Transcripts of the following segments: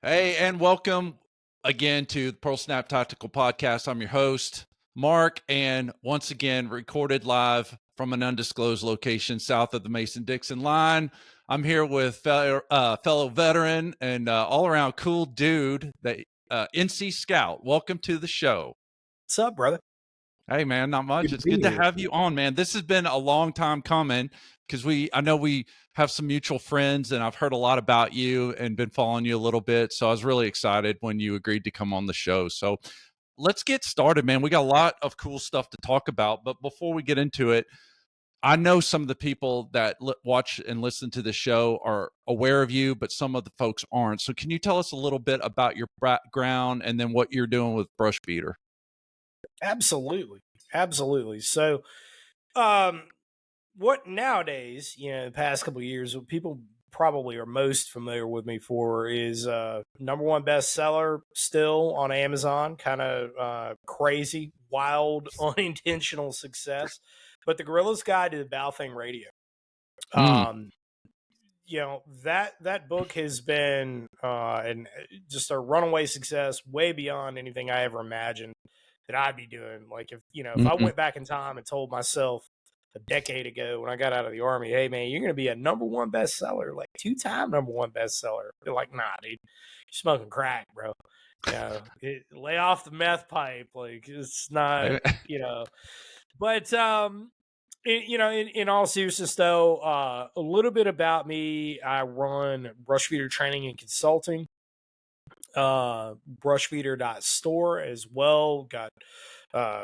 Hey, and welcome again to the Pearl Snap Tactical Podcast. I'm your host, Mark, and once again, recorded live from an undisclosed location south of the Mason-Dixon line. I'm here with fellow veteran and all-around cool dude, the NC Scout. Welcome to the show. What's up, brother? Hey, man, not much. Good to It's be good to here. have you on, man. This has been a long time coming because I know we have some mutual friends, and I've heard a lot about you and been following you a little bit. So I was really excited when you agreed to come on the show. So let's get started, man. We got a lot of cool stuff to talk about. But before we get into it, I know some of the people that watch and listen to the show are aware of you, but some of the folks aren't. So can you tell us a little bit about your background and then what you're doing with Brush Beater? Absolutely. So, what nowadays, the past couple of years, what people probably are most familiar with me for is number one bestseller still on Amazon, kind of crazy, wild, unintentional success. But The Gorilla's Guide to the Balfang Radio. Um, that book has been just a runaway success, way beyond anything I ever imagined that I'd be doing. Like if I went back in time and told myself a decade ago when I got out of the army, hey man, you're gonna be a number one bestseller, like 2-time number one bestseller. They're like, nah, dude, you're smoking crack, bro. Lay off the meth pipe. Like it's not, But in all seriousness, though, a little bit about me. I run brush feeder training and consulting. Brushfeeder.store as well. Got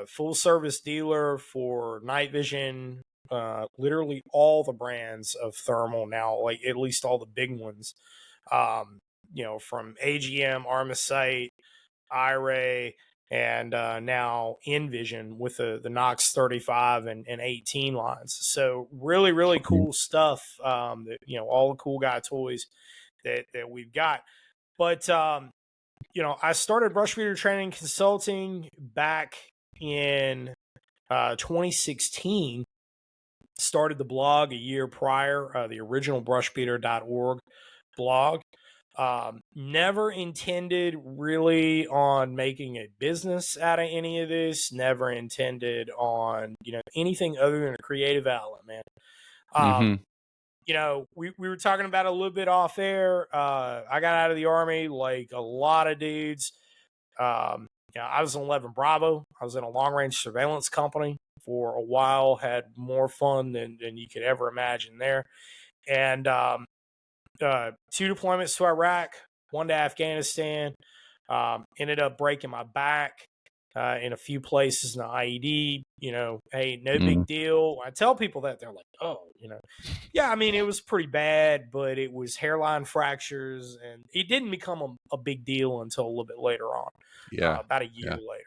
full service dealer for night vision. Literally all the brands of thermal now, like at least all the big ones. From AGM, Armasight, iRay, and now Envision with the Knox 35 and 18 lines. So really, really cool stuff. All the cool guy toys that we've got. But I started brush feeder training consulting back in 2016. Started the blog a year prior, the original brushbeater.org blog. Never intended really on making a business out of any of this. Never intended on, anything other than a creative outlet, man. We were talking about it a little bit off air. I got out of the army like a lot of dudes. I was in 11 Bravo. I was in a long range surveillance company for a while. Had more fun than you could ever imagine there. And 2 deployments to Iraq, 1 to Afghanistan. Ended up breaking my back in a few places in the IED. Hey, no big deal. I tell people that, they're like, oh, yeah, I mean, it was pretty bad, but it was hairline fractures, and it didn't become a big deal until a little bit later on. About a year later.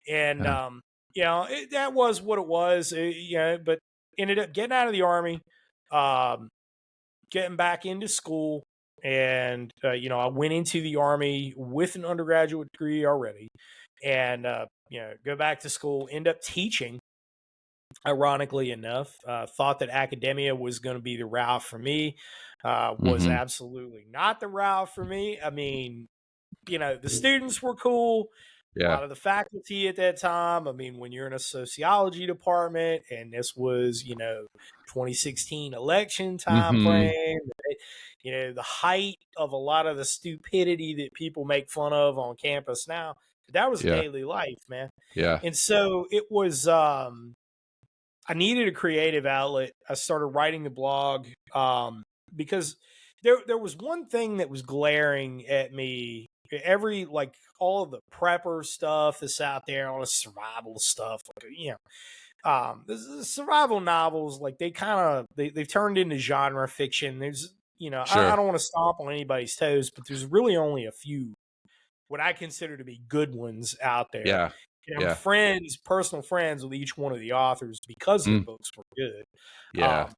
And that was what it was. But ended up getting out of the army, getting back into school, and I went into the army with an undergraduate degree already, and go back to school, end up teaching. Ironically enough, thought that academia was going to be the route for me. Was absolutely not the route for me. I mean, the students were cool. A lot of the faculty at that time. I mean, when you're in a sociology department, and this was, 2016 election time frame, the height of a lot of the stupidity that people make fun of on campus now, that was daily life, man. And so it was, I needed a creative outlet. I started writing the blog because there was one thing that was glaring at me. All of the prepper stuff that's out there, all the survival stuff, the survival novels, like they've turned into genre fiction. There's, I don't want to stomp on anybody's toes, but there's really only a few what I consider to be good ones out there. And I'm personal friends with each one of the authors because their books were good. But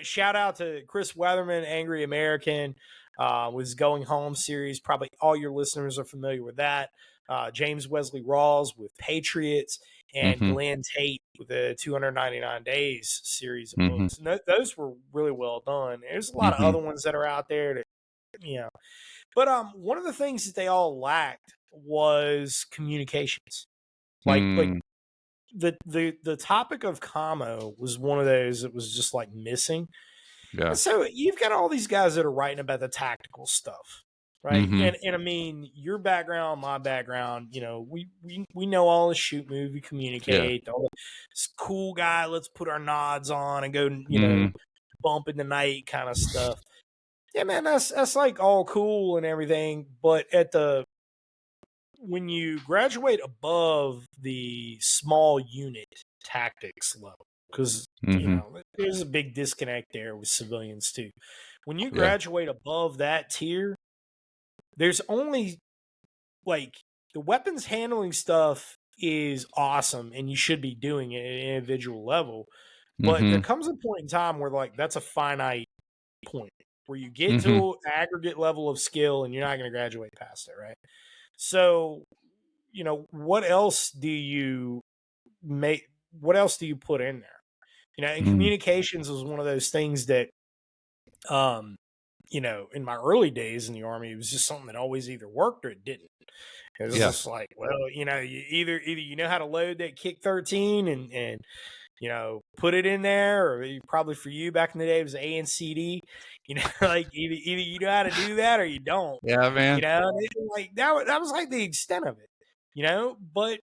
shout out to Chris Weatherman, Angry American, with his Going Home series. Probably all your listeners are familiar with that. James Wesley Rawls with Patriots, and Glenn Tate with the 299 Days series of books. And those were really well done. There's a lot of other ones that are out there that you know. But one of the things that they all lacked was communications. Like Mm, the topic of commo was one of those that was just like missing. yeah. And so you've got all these guys that are writing about the tactical stuff, right? Mhm. And I mean, your background, my background, we know all the shoot move, we Yeah. communicate, all this cool guy, let's put our nods on and go, Mhm. bump in the night kind of stuff. Yeah, man, that's like all cool and everything, but when you graduate above the small unit tactics level, because Mhm. there's a big disconnect there with civilians too. When you Yeah. graduate above that tier, there's only like the weapons handling stuff is awesome and you should be doing it at an individual level. But there Mhm. comes a point in time where like that's a finite point where you get Mhm. to an aggregate level of skill and you're not going to graduate past it, right? So what else do you make? What else do you put in there? And Mm. communications was one of those things that, um, in my early days in the army, it was just something that always either worked or it didn't. It was Yeah. just like, well, you either you know how to load that kick 13 and put it in there, or probably for you back in the day it was ANCD. Like either you know how to do that or you don't. Yeah, man. Like that was like the extent of it. But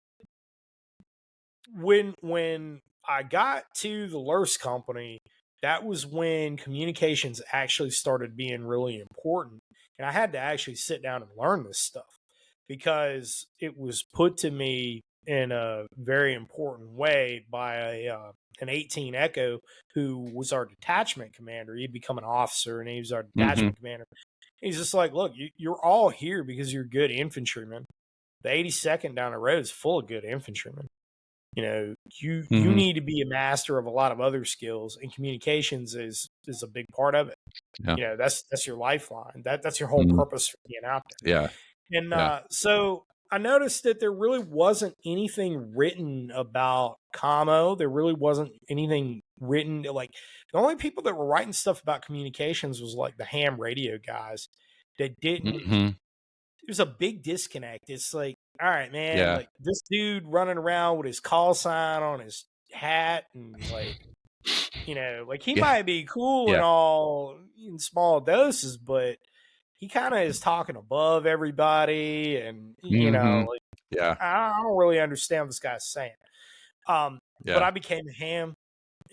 when I got to the Lurse company, that was when communications actually started being really important. And I had to actually sit down and learn this stuff because it was put to me in a very important way by an 18 Echo who was our detachment commander. He'd become an officer and he was our Mhm. detachment commander. He's just like, look, you're all here because you're good infantrymen. The 82nd down the road is full of good infantrymen. You Mhm. need to be a master of a lot of other skills, and communications is a big part of it. Yeah. That's your lifeline. That's your whole Mhm. purpose for being out Yeah. there. And Yeah. so I noticed that there really wasn't anything written about commo. There really wasn't anything written. Like the only people that were writing stuff about communications was like the ham radio guys that didn't. Mhm. There's a big disconnect. It's like, all right, man, Yeah. like this dude running around with his call sign on his hat and like, like he Yeah. might be cool and Yeah. all in small doses, but he kind of is talking above everybody and Mhm. like Yeah. I don't really understand what this guy's saying. But Yeah. I became a ham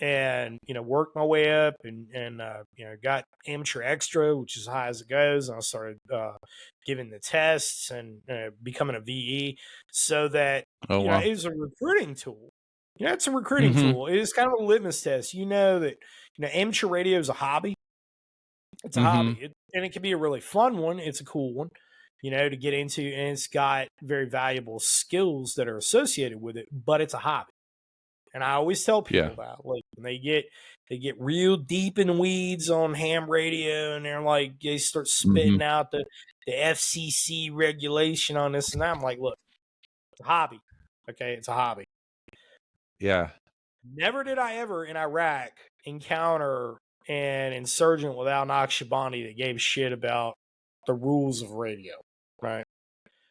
and worked my way up and got amateur extra, which is as high as it goes, and I started giving the tests and becoming a VE, so that Oh, wow. it was a recruiting tool. It's a recruiting Mhm. tool. It is kind of a litmus test. That amateur radio is a hobby. It's a hobby, Mhm. and it can be a really fun one. It's a cool one, to get into, and it's got very valuable skills that are associated with it. But it's a hobby. And I always tell Yeah. people that, like, when they get real deep in the weeds on ham radio, and they're like, they start Mhm. spitting out the FCC regulation on this and that. I'm like, look, it's a hobby. Okay, it's a hobby. Yeah. Never did I ever in Iraq encounter an insurgent with Al Naqshbandi that gave a shit about the rules of radio, right?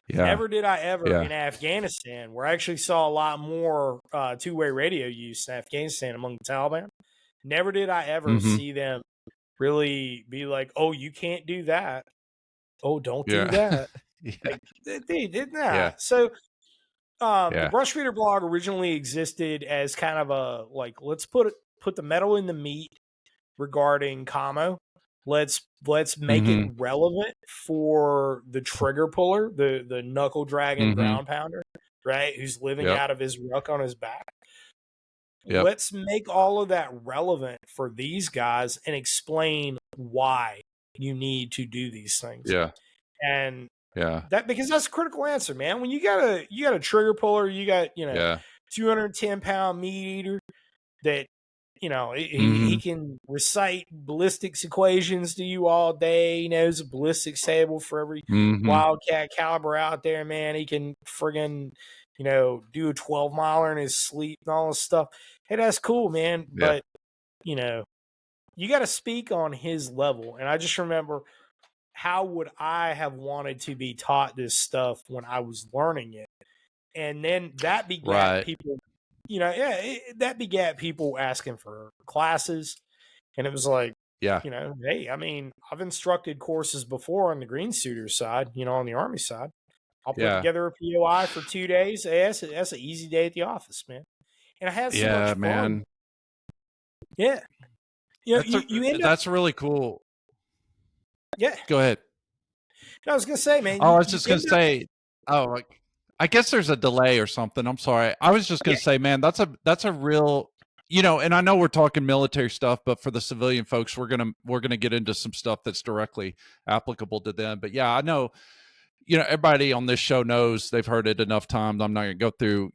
Yeah. Never did I ever Yeah. in Afghanistan, where I actually saw a lot more two-way radio use in Afghanistan among the Taliban. Never did I ever Mhm. see them really be like, "Oh, you can't do that. Oh, don't do Yeah. that." Yeah. Like they did not. Yeah. So, the Yeah. Brush Reader blog originally existed as kind of a like, let's put the metal in the meat regarding commo. Let's make it Mhm. relevant for the trigger puller, the knuckle dragon Mhm. ground pounder, right? Who's living Yep. out of his ruck on his back. Yep. Let's make all of that relevant for these guys and explain why you need to do these things. Yeah. And Yeah. that because that's a critical answer, man. When you got a trigger puller, you got, Yeah. 210-pound meat eater that he Mhm. can recite ballistics equations to you all day. He knows a ballistics table for every Mhm. wildcat caliber out there, man. He can friggin' do a 12-miler in his sleep and all this stuff. Hey, that's cool, man. Yeah. But you got to speak on his level. And I just remember how would I have wanted to be taught this stuff when I was learning it? And then that begat Right. people, that begat people asking for classes. And it was like, Yeah. hey, I mean, I've instructed courses before on the green shooter side, on the Army side. I'll put Yeah. together a POI for 2 days. Hey, that's an easy day at the office, man. And I had so much Yeah, fun. man. Yeah. You end up, That's really cool. yeah. Go ahead. I was going to say, man, Oh, I was you just gonna end up, say, oh, like, I guess there's a delay or something. I'm sorry. I was just gonna yeah. say, man, that's a real, and I know we're talking military stuff, but for the civilian folks, we're gonna get into some stuff that's directly applicable to them. But yeah, I know, everybody on this show knows, they've heard it enough times. I'm not gonna go through,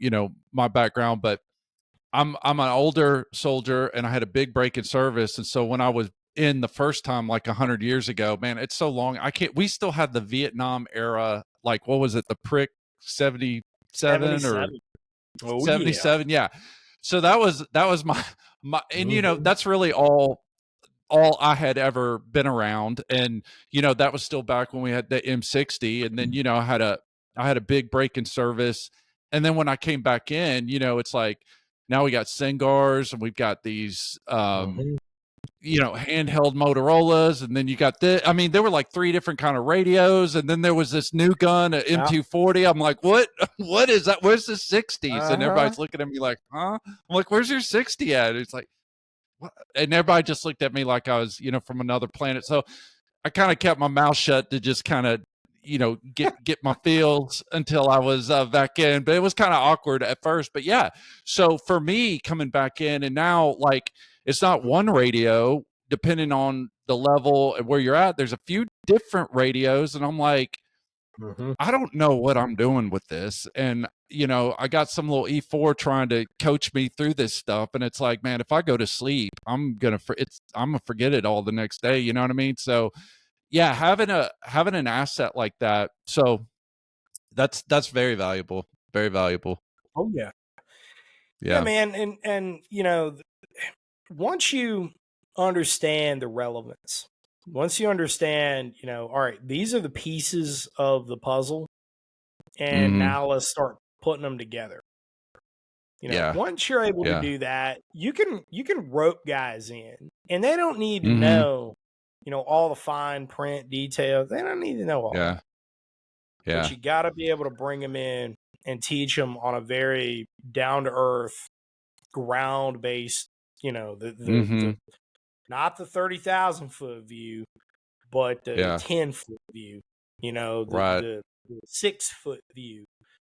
my background, but I'm an older soldier and I had a big break in service. And so when I was in the first time, like 100 years ago, man, it's so long. We still had the Vietnam era, like, what was it? The prick 77 or 77. Oh, yeah. 77. Yeah. So that was my, and Mhm. that's really all I had ever been around. And, that was still back when we had the M60. And then, I had a big break in service. And then when I came back in, it's like, now we got Sengars and we've got these, Mhm. handheld Motorola's. And then you got I mean, there were like 3 different kind of radios. And then there was this new gun, a Yeah. M240. I'm like, what is that? Where's the 60s? And Uh-huh. everybody's looking at me like, huh? I'm like, where's your 60 at? It's like, what? And everybody just looked at me like I was, from another planet. So I kind of kept my mouth shut to just kind of, get my feels until I was back in. But it was kind of awkward at first. But yeah, so for me coming back in, and now, like, it's not one radio. Depending on the level and where you're at, there's a few different radios, and I'm like, Mhm. I don't know what I'm doing with this. And, I got some little E4 trying to coach me through this stuff. And it's like, man, if I go to sleep, I'm going to forget it all the next day. You know what I mean? So yeah, having an asset like that. So that's very valuable. Very valuable. Oh, yeah. Yeah, Yeah. man. And once you understand the relevance, once you understand, all right, these are the pieces of the puzzle, and Hmm. now let's start putting them together. Yeah. Once you're able to Yeah. do that, you can rope guys in, and they don't need to Hmm. know, all the fine print details. They don't need to know all that. Yeah. But Yeah. you got to be able to bring them in and teach them on a very down to earth, ground based, the Hmm. not the 30,000-foot view, but the Yeah. 10-foot view, the Right. the, the 6-foot view,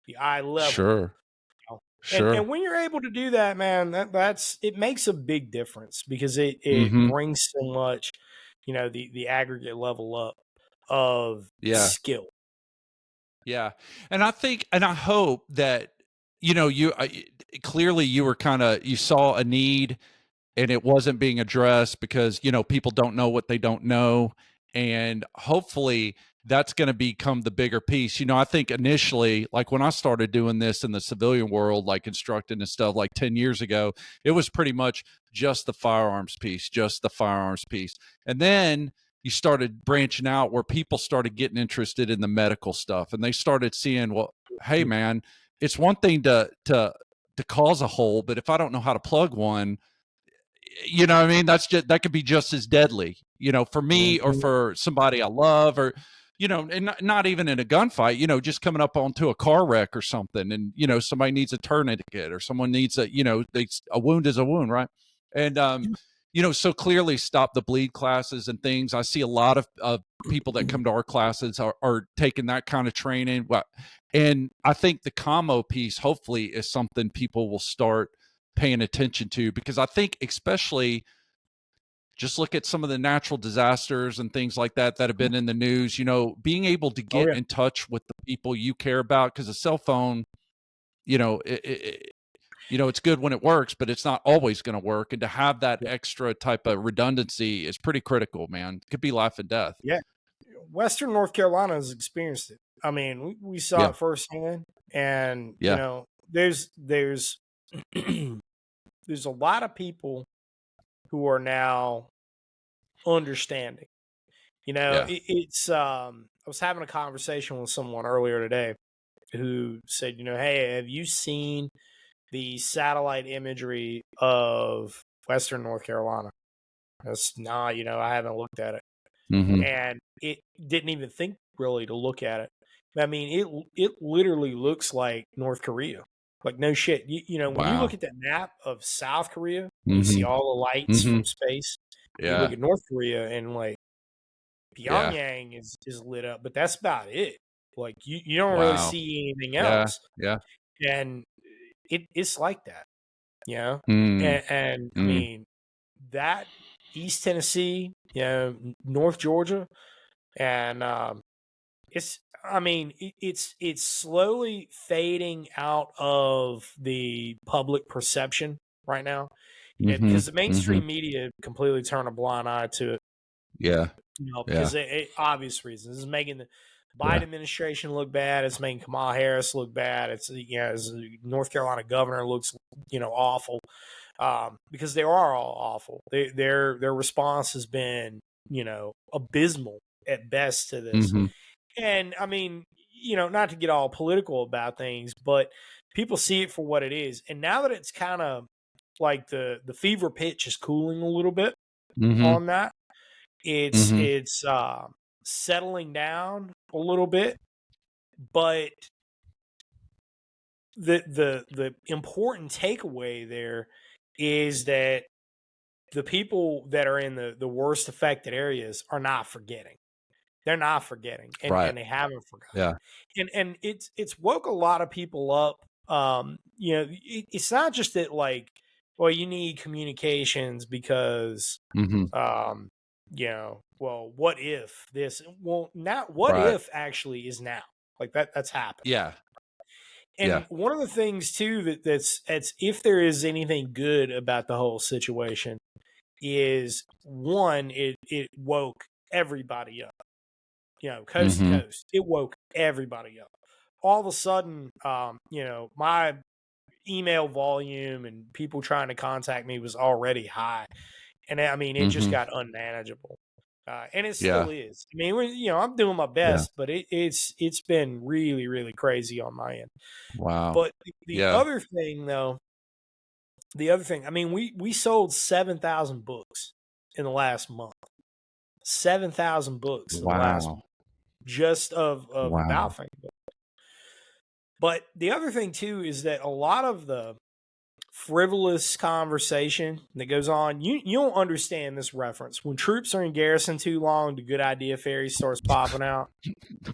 the eye level. Sure. And Sure. when you're able to do that, man, that's it makes a big difference because it Hmm. brings so much, the aggregate level up of Yeah. skill. Yeah. And I think, and I hope that, clearly you were you saw a need and it wasn't being addressed because, people don't know what they don't know. And hopefully that's going to become the bigger piece. I think initially, like when I started doing this in the civilian world, like instructing and stuff like 10 years ago, it was pretty much just the firearms piece, just the firearms piece. And then you started branching out where people started getting interested in the medical stuff and they started seeing, well, hey man, it's one thing to cause a hole, but if I don't know how to plug one, you know what I mean? That could be just as deadly, for me or Mhm. for somebody I love, or, and not even in a gunfight, just coming up onto a car wreck or something. And, somebody needs a tourniquet or someone needs a wound is a wound. Right. And, so clearly stop the bleed classes and things. I see a lot of people that come to our classes are taking that kind of training. And I think the commo piece, hopefully, is something people will start paying attention to, because I think especially just look at some of the natural disasters and things like that have been in the news, being able to Oh get yeah, in touch with the people you care about, because a cell phone, it's good when it works, but it's not always going to work. And to have that yeah, extra type of redundancy is pretty critical, man. It could be life and death. yeah. Western North Carolina has experienced it. I mean, we saw Yeah. it firsthand, and Yeah. there's there's a lot of people who are now understanding, Yeah. I was having a conversation with someone earlier today who said, hey, have you seen the satellite imagery of Western North Carolina? Nah, I haven't looked at it. Mhm. And it didn't even think really to look at it. I mean, it literally looks like North Korea. Like no shit. When you look Wow. at the map of South Korea, you see Mhm. all the lights from Mhm. space. You look Yeah. at North Korea and like Yeah. Pyongyang is lit up, but that's about it. Like you don't really Wow. see anything Yeah. else. Yeah. And it's like that, you know? Mm. And I Mm. mean that East Tennessee, North Georgia, and it's slowly fading out of the public perception right now, Mhm. because the Mhm. mainstream media completely turn a blind eye to it, Yeah. Yeah. because obvious reasons. It's making the Biden Yeah. administration look bad. It's making Kamala Harris look bad. It's as the North Carolina governor looks awful, because they are all awful. Their response has been abysmal at best to this. Mhm. And I mean, not to get all political about things, but people see it for what it is. And now that it's kind of like the fever pitch is cooling a little bit Mhm. on that, it's Mhm. it's settling down a little bit. But the important takeaway there is that the people that are in the worst affected areas are not forgetting. They're not forgetting, Right. and they haven't forgotten. Yeah. And it's woke a lot of people up. It's not just that, like, well, you need communications because Mhm. well, what if this? Well, not what Right. if actually is now. Like that's happened. Yeah. Yeah. And one of the things too that's if there is anything good about the whole situation is, one, it woke everybody up, coast to Mhm. coast. It woke everybody up. All of a sudden, my email volume and people trying to contact me was already high, and I mean, it just Mhm. got unmanageable. And it still Yeah. is. I mean, I'm doing my Yeah. best, but it's been really, really crazy on my end. Wow. But the Yeah. other thing, though, I mean, we sold 7,000 books in the last month. 7,000 books in the last month, Wow. just of the Wow. Balfang book. But the other thing too is that a lot of the frivolous conversation that goes on, you don't understand this reference. When troops are in garrison too long, the good idea fairy starts popping out.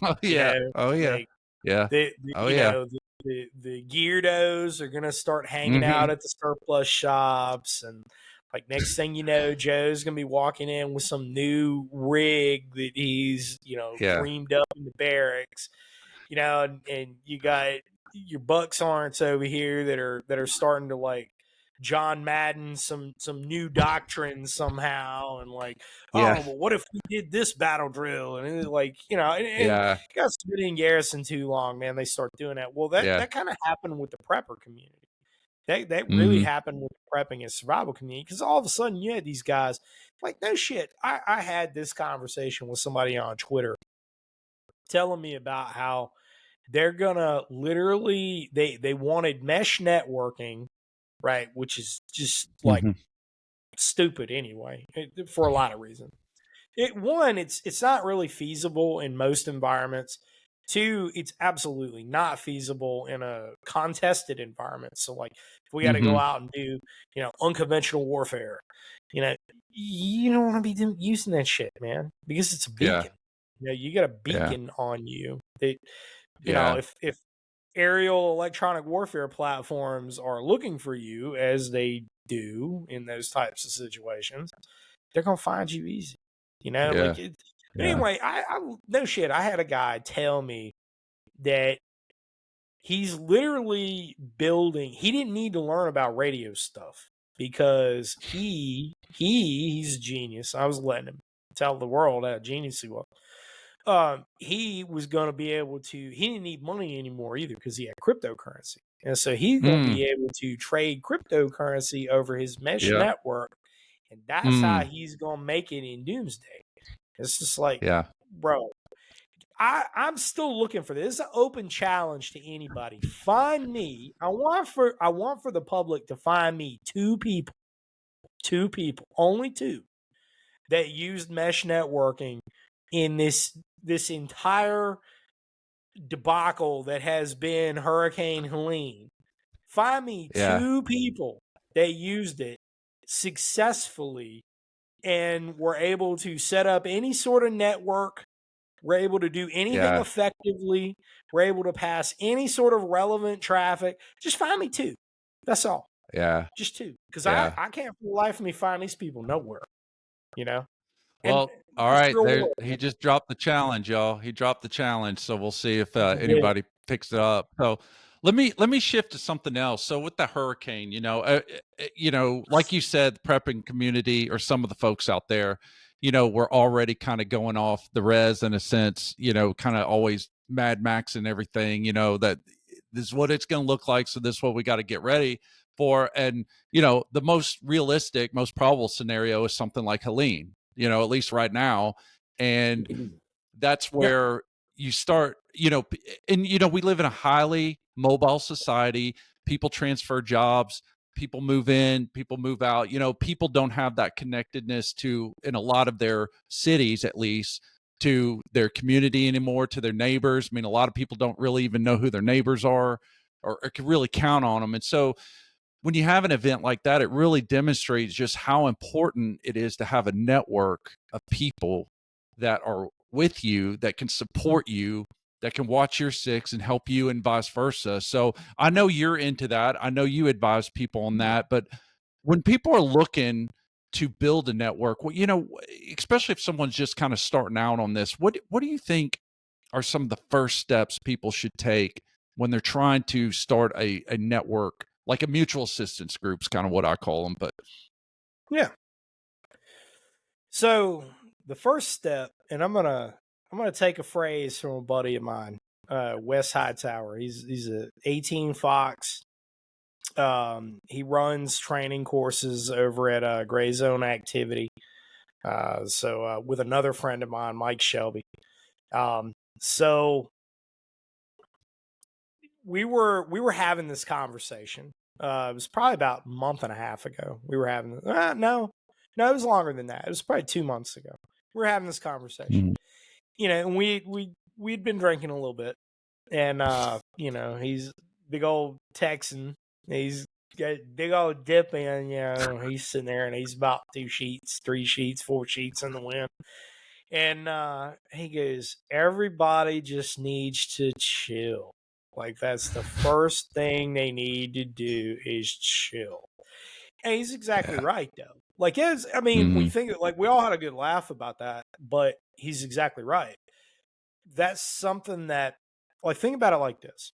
Oh You yeah. know, Oh yeah. like Yeah. the Oh yeah. the geardos are gonna start hanging out Mhm. at the surplus shops, and like next thing you know, Joe's gonna be walking in with some new rig that he's Yeah. dreamed up in the barracks, and you got your buck sergeants over here that are starting to like John Madden some new doctrines somehow, and like, Yeah. oh well, what if we did this battle drill, and it's like, and Yeah. you guys been in garrison too long, man. They start doing that. Well, Yeah. that kind of happened with the prepper community. That really Mhm. happened with the prepping and survival community, because all of a sudden you had these guys like, no shit. I had this conversation with somebody on Twitter telling me about how they're gonna literally they wanted mesh networking, right? Which is just like Mhm. stupid anyway, for a lot of reasons. It's not really feasible in most environments. Two, it's absolutely not feasible in a contested environment. So, like, if we got to go Mhm. out and do, unconventional warfare, you don't want to be using that shit, man, because it's a Yeah. beacon. You got a Yeah. beacon on you that, Yeah. if aerial electronic warfare platforms are looking for you, as they do in those types of situations, they're gonna find you easy. Yeah. Like it. But Yeah. anyway, I no shit. I had a guy tell me that he's literally building. He didn't need to learn about radio stuff because he's a genius. I was letting him tell the world how genius he was. He was going to be able to. He didn't need money anymore either because he had cryptocurrency, and so he's going to Mm. be able to trade cryptocurrency over his mesh Yeah. network, and that's how Mm. he's going to make it in Doomsday. It's just like, Yeah. bro, I'm still looking for this. It's an open challenge to anybody. Find me. I want for the public to find me two people, only two, that used mesh networking in this entire debacle that has been Hurricane Helene. Find me Yeah. two people that used it successfully and were able to set up any sort of network, were able to do anything Yeah. effectively, were able to pass any sort of relevant traffic. Just find me two. That's all. Yeah. Just two. Because I Yeah. can't for the life of me find these people nowhere, you know? And Well, all it's right. real There, world. he just dropped the challenge, y'all. He dropped the challenge, so we'll see if Yeah. anybody picks it up. So let me shift to something else. So with the hurricane, like you said, the prepping community or some of the folks out there, we're already kind of going off the res in a sense. Kind of always Mad Max and everything. That this is what it's going to look like. So this is what we got to get ready for. And the most realistic, most probable scenario is something like Helene, at least right now. And that's Yeah. where you start, we live in a highly mobile society. People transfer jobs, people move in, people move out. People don't have that connectedness to, in a lot of their cities at least, to their community anymore, to their neighbors. I mean, a lot of people don't really even know who their neighbors are, or can really count on them. And so when you have an event like that, it really demonstrates just how important it is to have a network of people that are with you, that can support you, that can watch your six and help you, and vice versa. So I know you're into that. I know you advise people on that. But when people are looking to build a network, well, especially if someone's just kind of starting out on this, what do you think are some of the first steps people should take when they're trying to start a network, like a mutual assistance group's kind of what I call them? But Yeah. So the first step, and I'm gonna take a phrase from a buddy of mine, Wes Hightower. He's a 18 Fox. He runs training courses over at Gray Zone Activity. With another friend of mine, Mike Shelby. So we were having this conversation. It was probably about a month and a half ago. We were having no, it was longer than that. It was probably 2 months ago. We were having this conversation. mm, And we'd been drinking a little bit, and he's big old Texan. He's got big old dip in. He's sitting there and he's about 2 sheets, 3 sheets, 4 sheets in the wind. And he goes, everybody just needs to chill. Like, that's the first thing they need to do is chill. And he's exactly yeah, right, though. Like, when mm-hmm, you think, like, we all had a good laugh about that, but he's exactly right. That's something that, like, think about it like this.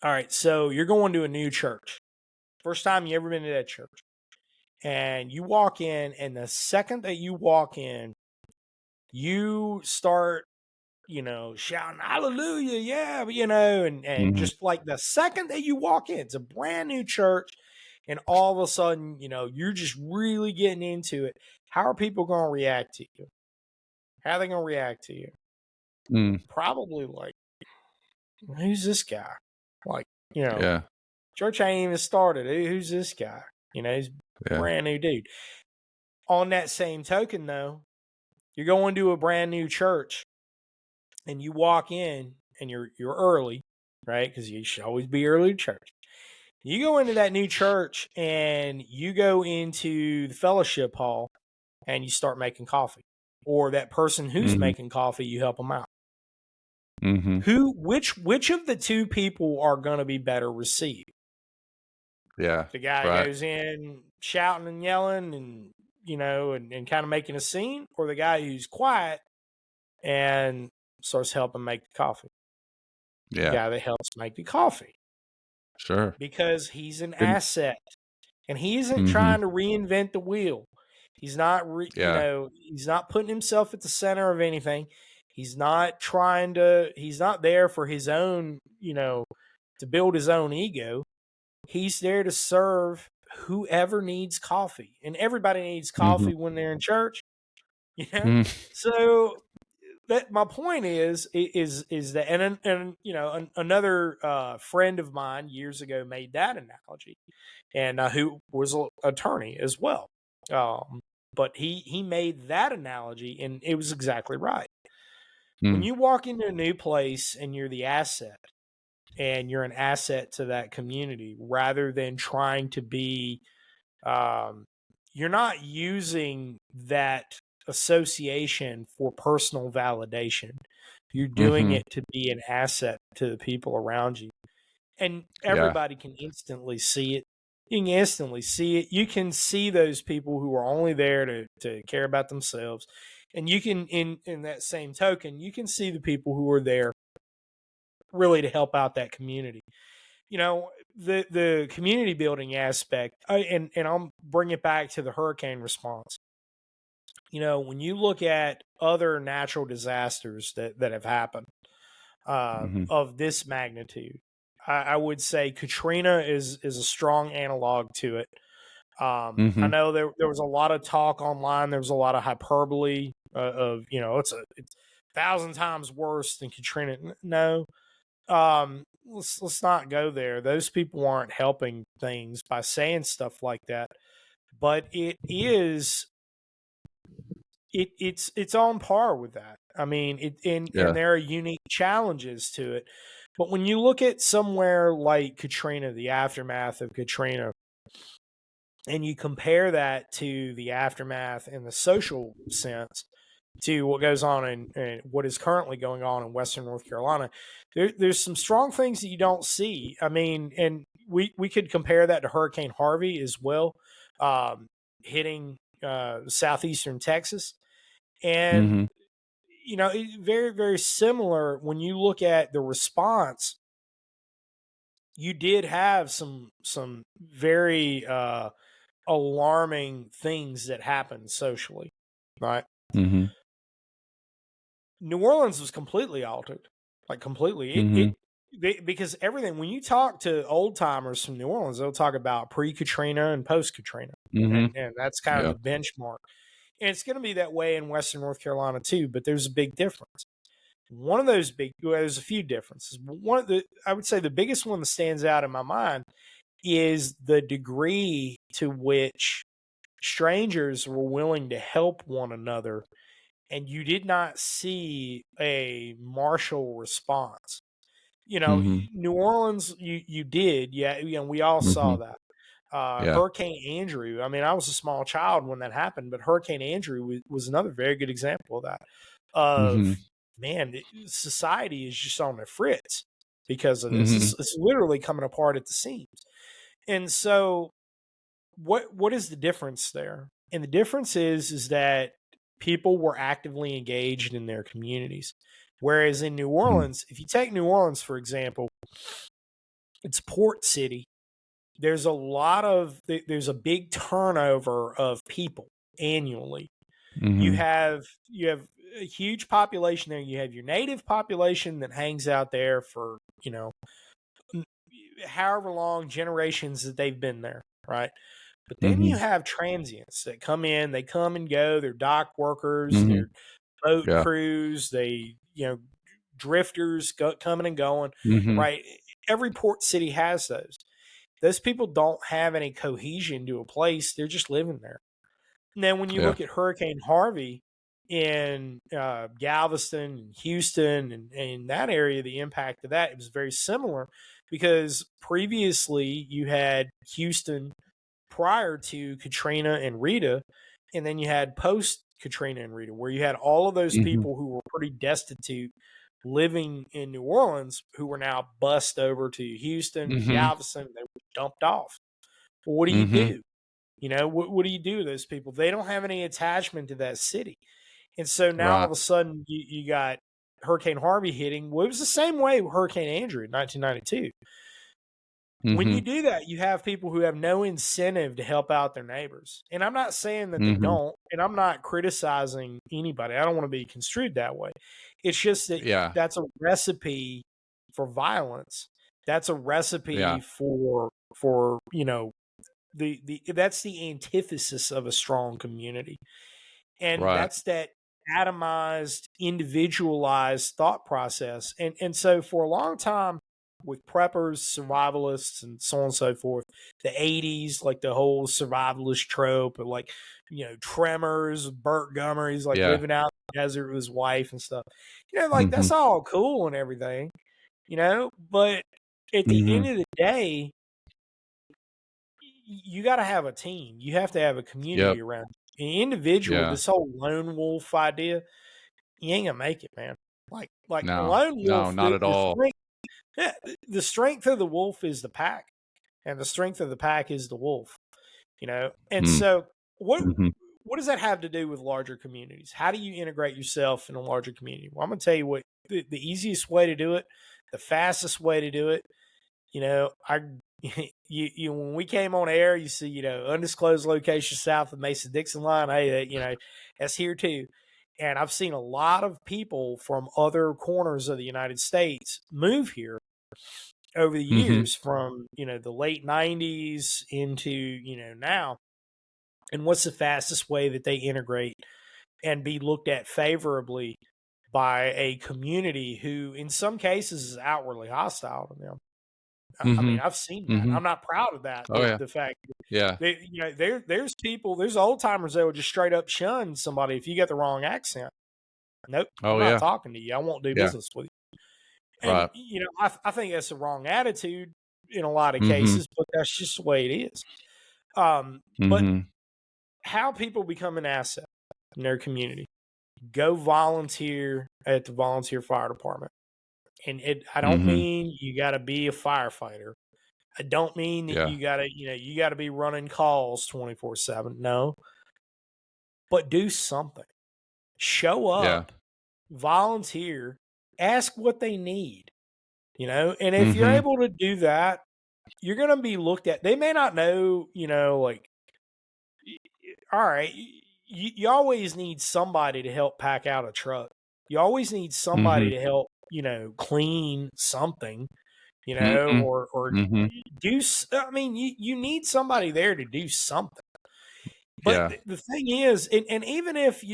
All right, so you're going to a new church. First time you ever been to that church. And you walk in, and the second that you walk in, you start shouting hallelujah, yeah, and mm-hmm, just like the second that you walk in, it's a brand new church, and all of a sudden, you're just really getting into it. How are people going to react to you? How are they going to react to you? mm, Probably like, who's this guy? Like, yeah, church ain't even started. Who's this guy? He's a yeah, brand new dude. On that same token, though, you're going to a brand new church, and you walk in and you're early, right? Because you should always be early to church. You go into that new church and you go into the fellowship hall and you start making coffee. Or that person who's mm-hmm, making coffee, you help them out. mm-hmm, Which of the two people are going to be better received? yeah, The guy right, goes in shouting and yelling and and kind of making a scene, or the guy who's quiet and starts helping make the coffee? The yeah, guy that helps make the coffee, sure, because he's an and asset, and he isn't mm-hmm, trying to reinvent the wheel. He's not, yeah, he's not putting himself at the center of anything. He's not trying to. He's not there for his own, to build his own ego. He's there to serve whoever needs coffee, and everybody needs mm-hmm, coffee when they're in church. You know, Mm. so that my point is that and another friend of mine years ago made that analogy, and who was an attorney as well. Um, but he made that analogy, and it was exactly right. When Mm. you walk into a new place and you're the asset, and you're an asset to that community, rather than trying to be, um, you're not using that association for personal validation. You're doing Mhm. it to be an asset to the people around you. And Yeah. everybody can instantly see it. You can instantly see it. You can see those people who are only there to care about themselves. And you can, in that same token, you can see the people who are there really to help out that community. You know, the community building aspect, and I'll bring it back to the hurricane response. You know, when you look at other natural disasters that have happened Mhm. of this magnitude, I would say Katrina is a strong analog to it. I Mhm. know there was a lot of talk online. There was a lot of hyperbole of, it's 1,000 times worse than Katrina. No, let's not go there. Those people aren't helping things by saying stuff like that. But it's on par with that. I mean, and Yeah. there are unique challenges to it. But when you look at somewhere like Katrina, the aftermath of Katrina, and you compare that to the aftermath in the social sense to what goes on in what is currently going on in Western North Carolina, there's some strong things that you don't see. I mean, and we could compare that to Hurricane Harvey as well, hitting southeastern Texas, and Mhm. very very similar. When you look at the response, you did have some very alarming things that happened socially, right? Mhm. New Orleans was completely altered, like completely. Mhm. Because everything, when you talk to old timers from New Orleans, they'll talk about pre Katrina and post Katrina, Mhm. and that's kind of Yeah. the benchmark. And it's going to be that way in Western North Carolina too, but there's a big difference. One of those well, there's a few differences. One of the, I would say, the biggest one that stands out in my mind is the degree to which strangers were willing to help one another, and you did not see a martial response. Mhm. New Orleans, you did, yeah. We all saw Mhm. that. Yeah. Hurricane Andrew. I mean, I was a small child when that happened, but Hurricane Andrew was another very good example of that. Of Mhm. man, society is just on the fritz because of this. Mhm. It's literally coming apart at the seams. And so, what is the difference there? And the difference is that people were actively engaged in their communities. Whereas in New Mhm. Orleans, if you take New Orleans, for example, it's port city. There's a big turnover of people annually. You Mhm. have you have a huge population there. You have your native population that hangs out there for, however long generations that they've been there, right? But then you Mhm. have transients that come in, they come and go, they're dock workers, Mhm. they're boat Yeah. crews, drifters coming and going, Mhm. right? Every port city has those. Those people don't have any cohesion to a place, they're just living there. And then when you Yeah. look at Hurricane Harvey in Galveston and Houston and that area, the impact of that, it was very similar because previously you had Houston prior to Katrina and Rita, and then you had post Katrina and Rita, where you had all of those Mhm. people who were pretty destitute living in New Orleans who were now bussed over to Houston and Mhm. Galveston. They were dumped off. Well, what do you Mhm. do? What do you do with those people? They don't have any attachment to that city. And so now all Right. of a sudden you got Hurricane Harvey hitting. Well, it was the same way with Hurricane Andrew in 1992. When you Mhm. do that, you have people who have no incentive to help out their neighbors. And I'm not saying that they Mhm. don't, and I'm not criticizing anybody. I don't want to be construed that way. It's just that Yeah. that's a recipe for violence. That's a recipe Yeah. for the that's the antithesis of a strong community. And Right. that's that atomized, individualized thought process. And so for a long time with preppers, survivalists, and so on and so forth, the 80s, like the whole survivalist trope of like, Tremors, Burt Gummer, he's like Yeah. living out in the desert with his wife and stuff. Like Mhm. that's all cool and everything, but at the end Mhm. of the day, you got to have a team. You have to have a Yep. community around you. An individual, Yeah. this whole lone wolf idea, you ain't gonna make it, man. Like a No. lone No, wolf, not at all. yeah, the strength of the wolf is the pack, and the strength of the pack is the wolf. And Mm. so what Mhm. what does that have to do with larger communities? How do you integrate yourself in a larger community? Well, I'm gonna tell you what the easiest way to do it, the fastest way to do it. I you when we came on air, you see, undisclosed location south of Mason Dixon line. Hey, that's here too. And I've seen a lot of people from other corners of the United States move here over the Mhm. years from, the late 90s into, now. And what's the fastest way that they integrate and be looked at favorably by a community who, in some cases, is outwardly hostile to them? I mean, Mhm. I've seen that. Mhm. I'm not proud of that. Oh, yeah. The fact Yeah. that, there's people, there's old timers that would just straight up shun somebody if you get the wrong accent. Nope, I'm Oh, not yeah. talking to you. I won't do Yeah. business with you. And Right. I think that's the wrong attitude in a lot of Mhm. cases, but that's just the way it is. But Mhm. how people become an asset in their community? Go volunteer at the volunteer fire department. And I don't Mhm. mean you got to be a firefighter. I don't mean that Yeah. you gotta be running calls 24/7. No, but do something. Show Yeah. up, volunteer, ask what they need, and if you're Mhm. able to do that, you're gonna be looked at. They may not know, like, all right, you always need somebody to help pack out a truck. You always need somebody Mhm. to help, clean something, Mhm. or Mhm. I mean, you need somebody there to do something. But Yeah. the thing is, and even if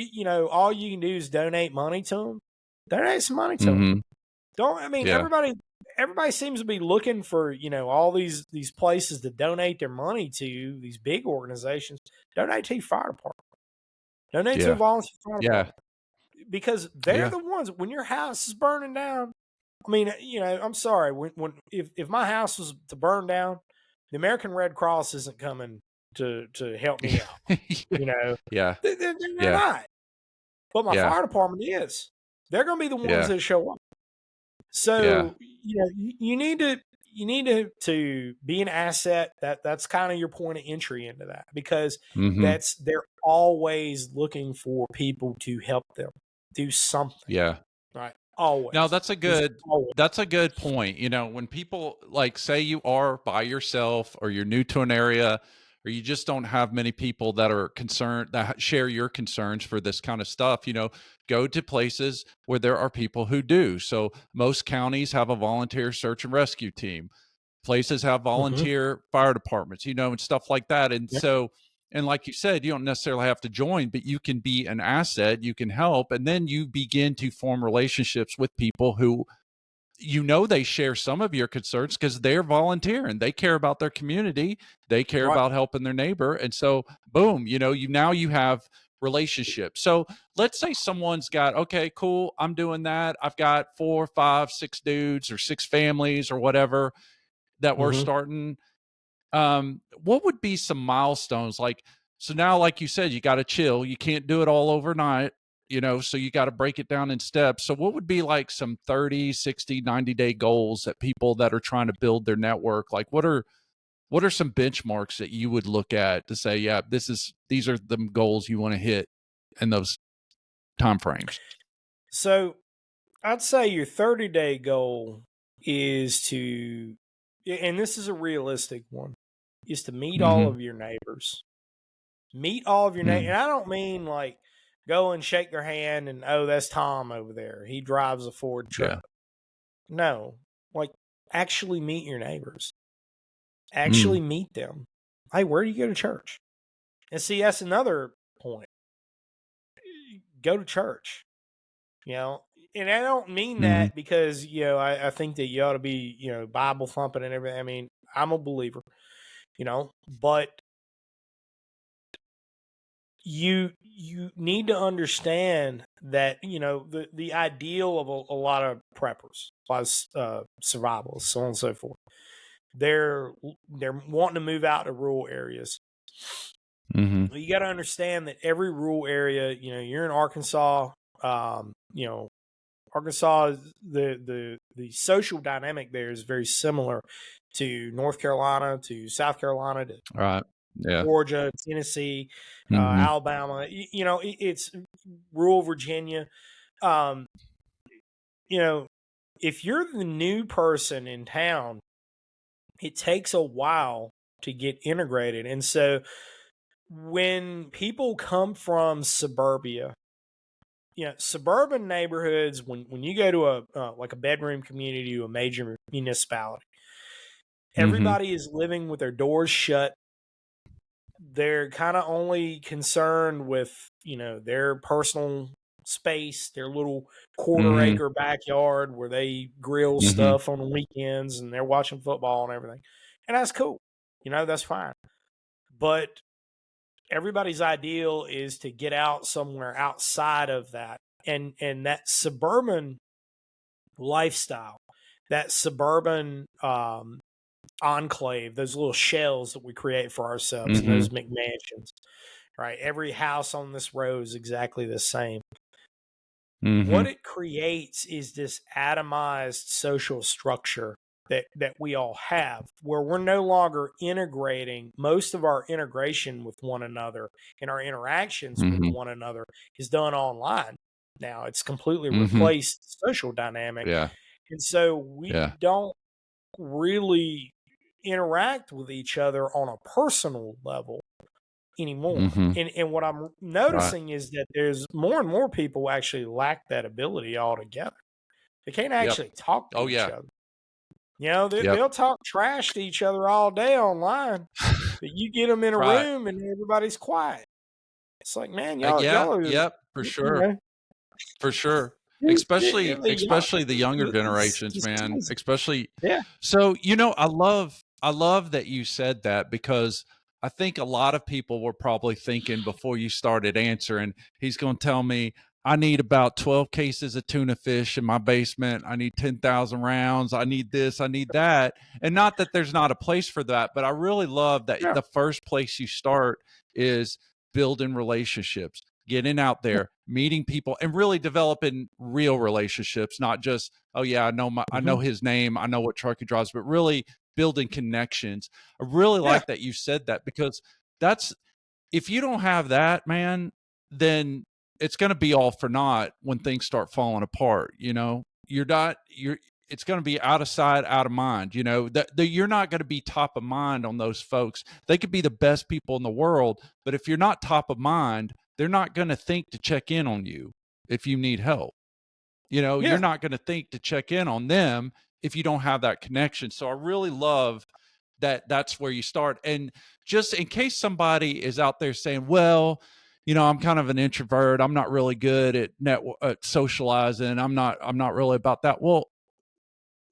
all you can do is donate money to them, donate some money to them. Mhm. Don't I mean Yeah. everybody seems to be looking for all these places to donate their money to, these big organizations. Donate to your fire department. Donate to a Yeah. volunteer fire Yeah. department, because they're Yeah. the ones when your house is burning down. I mean, I'm sorry, when if my house was to burn down, the American Red Cross isn't coming to help me out. You know, Yeah. they're Yeah. not. But my Yeah. fire department is. They're going to be the ones Yeah. that show up. Yeah. So you need to be an asset. That's kind of your point of entry into that, because Mhm. they're always looking for people to help them do something. Yeah. Right? No, Always. Just always. that's a good point. When people like say you are by yourself or you're new to an area or you just don't have many people that are concerned that share your concerns for this kind of stuff, go to places where there are people who do. So most counties have a volunteer search and rescue team. Places have Hmm. volunteer fire departments, and stuff like that. And Yeah. so, and like you said, you don't necessarily have to join, but you can be an asset, you can help, and then you begin to form relationships with people who they share some of your concerns because they're volunteering. They care about their community, they care Right. about helping their neighbor. And so, boom, you have relationships. So let's say someone's got, okay, cool, I'm doing that. I've got 4, 5, 6 dudes or 6 families or whatever that we're Hmm. starting. What would be some milestones? Like, so now, like you said, you got to chill. You can't do it all overnight, so you got to break it down in steps. So what would be like some 30, 60, 90-day goals that people that are trying to build their network, like what are some benchmarks that you would look at to say, yeah, these are the goals you want to hit in those time frames? So I'd say your 30-day goal is to, and this is a realistic one, is to meet all Mm-hmm. of your neighbors. Meet all of your neighbors. Mm. And I don't mean like go and shake their hand and, oh, that's Tom over there. He drives a Ford Yeah. truck. No, like actually meet your neighbors. Actually Mm. meet them. Hey, where do you go to church? And see, that's another point. go to church, you know. And I don't mean Mhm. that because, you know, I think that you ought to be, you know, Bible thumping and everything. I mean, I'm a believer, you know, but you need to understand that, you know, the ideal of a lot of preppers was survivalists, so on and so forth. They're wanting to move out to rural areas. Mhm. Well, you got to understand that every rural area, you know, you're in Arkansas, you know, Arkansas, the social dynamic there is very similar to North Carolina, to South Carolina, to Right. Yeah. Georgia, Tennessee, Mhm. Alabama. You know, it's rural Virginia. Um, you know, if you're the new person in town, it takes a while to get integrated. And so when people come from suburbia, you know, suburban neighborhoods, when you go to a like a bedroom community to a major municipality, Mhm. everybody is living with their doors shut. They're kind of only concerned with, you know, their personal space, their little quarter Mhm. acre backyard where they grill Mhm. stuff on the weekends and they're watching football and everything. And that's cool. You know, that's fine. But everybody's ideal is to get out somewhere outside of that. And that suburban lifestyle, that suburban enclave, those little shells that we create for ourselves and those Mhm. McMansions, right? Every house on this road is exactly the same. What Mhm. it creates is this atomized social structure that we all have, where we're no longer integrating. Most of our integration with one another and our interactions with Mhm. one another is done online. Now it's completely Mhm. replaced social dynamic. Yeah. And so we Yeah. don't really interact with each other on a personal level anymore. Mhm. And what I'm Right. noticing is that there's more and more people actually lack that ability altogether. They can't Yep. actually talk to Oh, each yeah. other. You know, Yep. they'll talk trash to each other all day online, but you get them in a Right. room and everybody's quiet. It's like, man, Yeah. y'all are, Yep. For you sure. know, For sure. y'all, Especially the younger generations, this is man. crazy. Especially Yeah. so, I love that you said that because I think a lot of people were probably thinking before you started answering, he's going to tell me I need about 12 cases of tuna fish in my basement. I need 10,000 rounds. I need this, I need that. And not that there's not a place for that, but I really love that Yeah. the first place you start is building relationships, getting out Yeah. there, meeting people, and really developing real relationships, not just, oh yeah, I Mhm. know his name, I know what truck he drives, but really building connections. I really Yeah. like that you said that because that's if you don't have that, man, then it's going to be all for naught when things start falling apart. You know, you're it's going to be out of sight, out of mind. You know that you're not going to be top of mind on those folks. They could be the best people in the world, but if you're not top of mind, they're not going to think to check in on you if you need help. You know, you're Yeah. not going to think to check in on them if you don't have that connection. So I really love that that's where you start. And just in case somebody is out there saying, well, I'm kind of an introvert. I'm not really good at socializing. I'm not really about that. Well,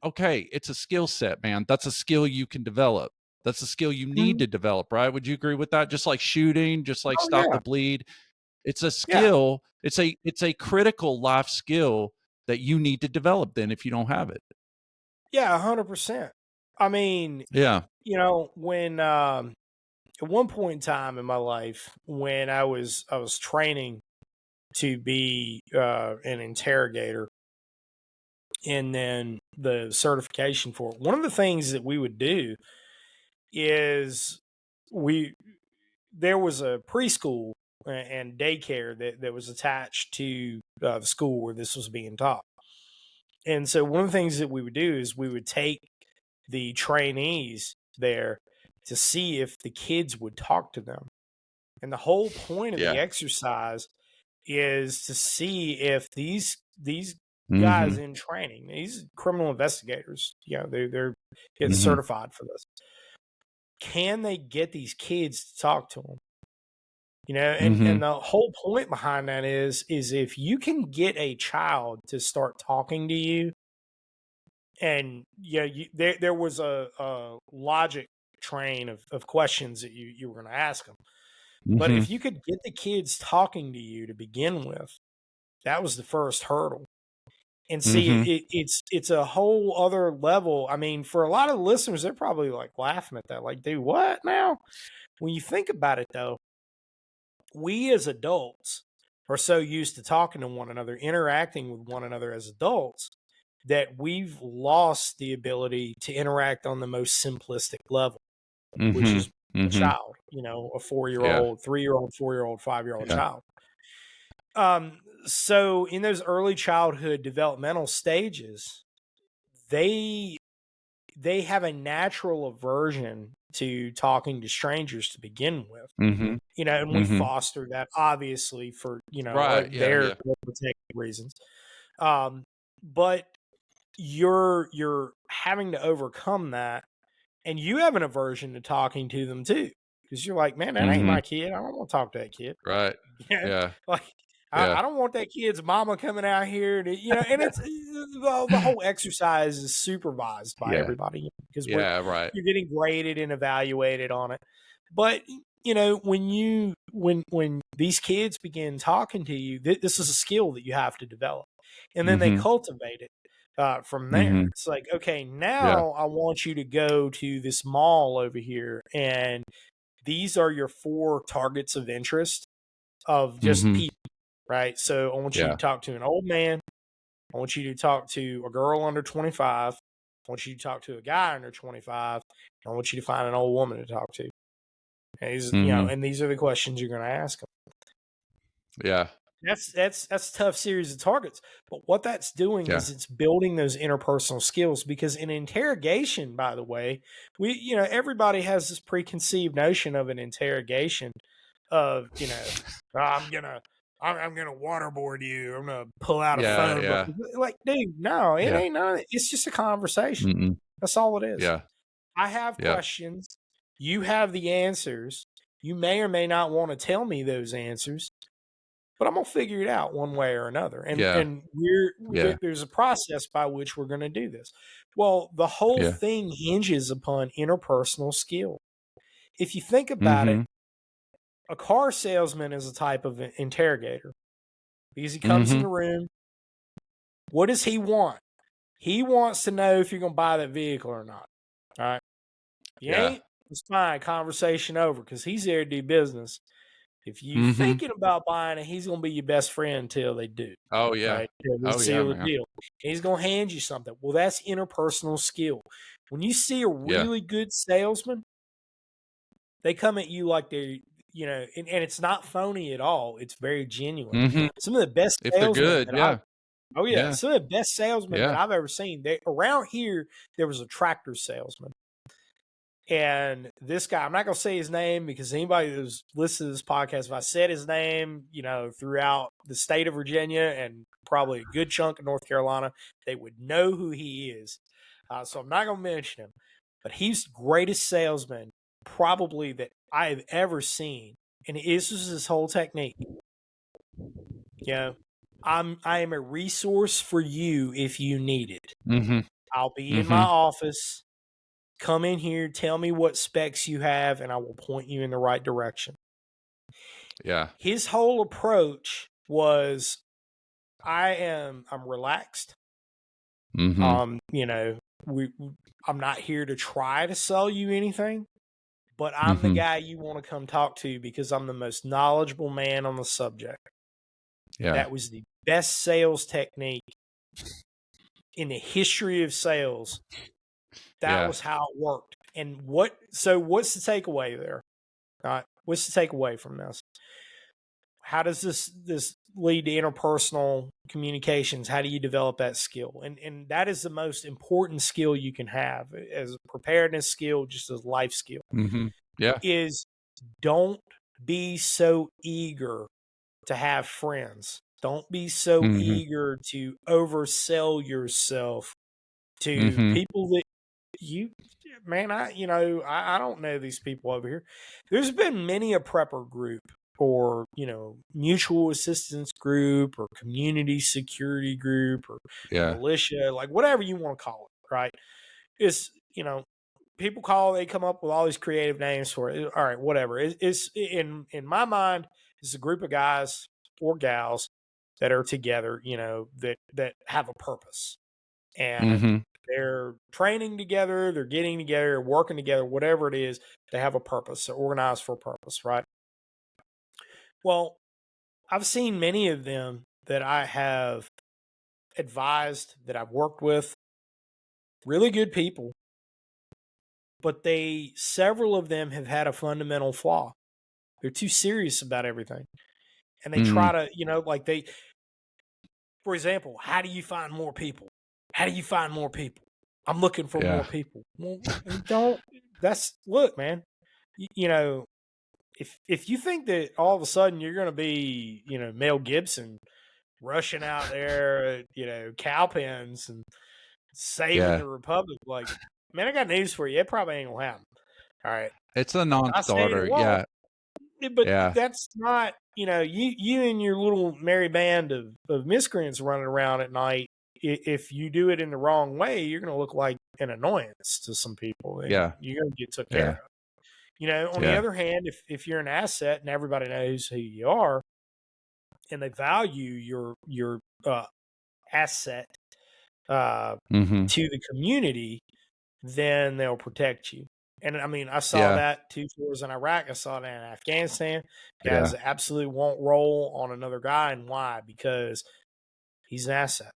okay, it's a skill set, man. That's a skill you can develop. That's a skill you need Mhm. to develop, right? Would you agree with that? Just like shooting, just like Oh, stop the yeah. bleed. It's a Yeah. skill. It's a critical life skill that you need to develop then if you don't have it. Yeah. 100%. I mean, Yeah. you know, when, at one point in time in my life when I was training to be an interrogator and then the certification for it. One of the things that we would do is we there was a preschool and daycare that was attached to the school where this was being taught. And so one of the things that we would do is we would take the trainees there to see if the kids would talk to them. And the whole point of the Yeah. exercise is to see if these guys Mhm. in training, these criminal investigators, you know, they're getting Mhm. certified for this. Can they get these kids to talk to them? And the whole point behind that is if you can get a child to start talking to you, and there was a logic train of questions that you were going to ask them. But if you could get the kids talking to you to begin with, that was the first hurdle. And see, it's a whole other level. I mean, for a lot of the listeners, they're probably like laughing at that, like, dude, what now? When you think about it, though, we as adults are so used to talking to one another, interacting with one another as adults, that we've lost the ability to interact on the most simplistic level, which is a child, a 4-year-old, 3-year-old, 4-year-old, 5-year-old child. So in those early childhood developmental stages, they have a natural aversion to talking to strangers to begin with. And we foster that obviously for, Right. their protective reasons. But you're having to overcome that, and you have an aversion to talking to them too, because you're like, man, that ain't my kid. I don't want to talk to that kid. Right. Yeah. Like, Yeah. I don't want that kid's mama coming out here to, and it's the whole exercise is supervised by everybody, because right. you're getting graded and evaluated on it. But when these kids begin talking to you, this is a skill that you have to develop, and then they cultivate it from there. It's like, okay, now I want you to go to this mall over here, and these are your 4 targets of interest of just people, right? So I want you to talk to an old man. I want you to talk to a girl under 25. I want you to talk to a guy under 25. I want you to find an old woman to talk to. And and these are the questions you're going to ask them. Yeah. That's a tough series of targets. But what that's doing is it's building those interpersonal skills, because in interrogation, by the way, everybody has this preconceived notion of an interrogation of, I'm gonna waterboard you. I'm gonna pull out a phone book. Like, dude, no, it ain't none of it. It's just a conversation. That's all it is. Yeah. I have questions. You have the answers. You may or may not want to tell me those answers, but I'm gonna figure it out one way or another. And there's a process by which we're gonna do this. Well, the whole thing hinges upon interpersonal skill. If you think about it, a car salesman is a type of interrogator, because he comes in the room. What does he want? He wants to know if you're going to buy that vehicle or not. All right. If you ain't, it's fine. Conversation over, because he's there to do business. If you're thinking about buying it, he's going to be your best friend until they do. Oh, yeah. Right? They seal the deal. He's going to hand you something. Well, that's interpersonal skill. When you see a really good salesman, they come at you like they're, and it's not phony at all. It's very genuine. Some of the best if they're salesmen good, some of the best salesmen that I've ever seen. Around here, there was a tractor salesman. And this guy, I'm not going to say his name, because anybody who's listened to this podcast, if I said his name, throughout the state of Virginia and probably a good chunk of North Carolina, they would know who he is. So I'm not going to mention him. But he's the greatest salesman probably that I have ever seen. And this is his whole technique. I am a resource for you if you need it. I'll be in my office. Come in here, tell me what specs you have, and I will point you in the right direction. Yeah. His whole approach was, I'm relaxed. I'm not here to try to sell you anything, but I'm the guy you want to come talk to, because I'm the most knowledgeable man on the subject. Yeah. That was the best sales technique in the history of sales. That was how it worked. And what's the takeaway there? All right. What's the takeaway from this? How does this lead to interpersonal communications? How do you develop that skill? And that is the most important skill you can have, as a preparedness skill, just as a life skill. Is don't be so eager to have friends. Don't be so eager to oversell yourself to people that I don't know these people over here. There's been many a prepper group or, mutual assistance group or community security group or Yeah. militia, like whatever you want to call it, right? It's, people they come up with all these creative names for it. All right, whatever. It's in my mind, it's a group of guys or gals that are together, that have a purpose. And Mhm. they're training together, they're getting together, working together, whatever it is, they have a purpose. They're organized for a purpose, right? Well, I've seen many of them that I have advised, that I've worked with, really good people, but several of them have had a fundamental flaw. They're too serious about everything. And they try Mm. to, for example, how do you find more people? How do you find more people? I'm looking for Yeah. more people. Well, don't, look, man, you know, if you think that all of a sudden you're going to be, Mel Gibson rushing out there, cow pens and saving Yeah. the republic, like, man, I got news for you. It probably ain't gonna happen. All right, It's a not saying it non-starter. won't, Yeah. but Yeah. that's not, you and your little merry band of miscreants running around at night. If you do it in the wrong way, you're going to look like an annoyance to some people, and Yeah. you're going to get took care Yeah. of. On the Yeah. other hand, if you're an asset and everybody knows who you are, and they value your asset Mhm. to the community, then they'll protect you. And I mean, I saw Yeah. that 2 tours in Iraq. I saw that in Afghanistan. Guys Yeah. that absolutely won't roll on another guy. And why? Because he's an asset,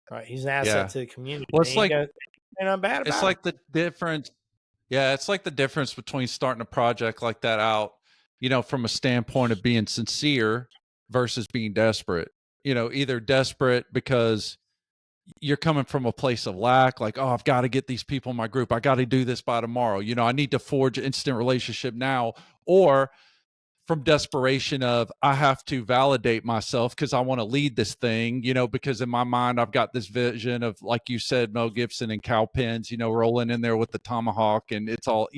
right? He's an asset Yeah. to the community. Well, And he ain't got nothing bad it's about it. like the difference. Yeah, it's like the difference between starting a project like that out, from a standpoint of being sincere versus being desperate. Either desperate because you're coming from a place of lack, like, oh, I've got to get these people in my group. I got to do this by tomorrow. I need to forge an instant relationship now. Or from desperation of, I have to validate myself because I want to lead this thing, because in my mind I've got this vision of, like you said, Mel Gibson and cow pens, rolling in there with the tomahawk, and it's all,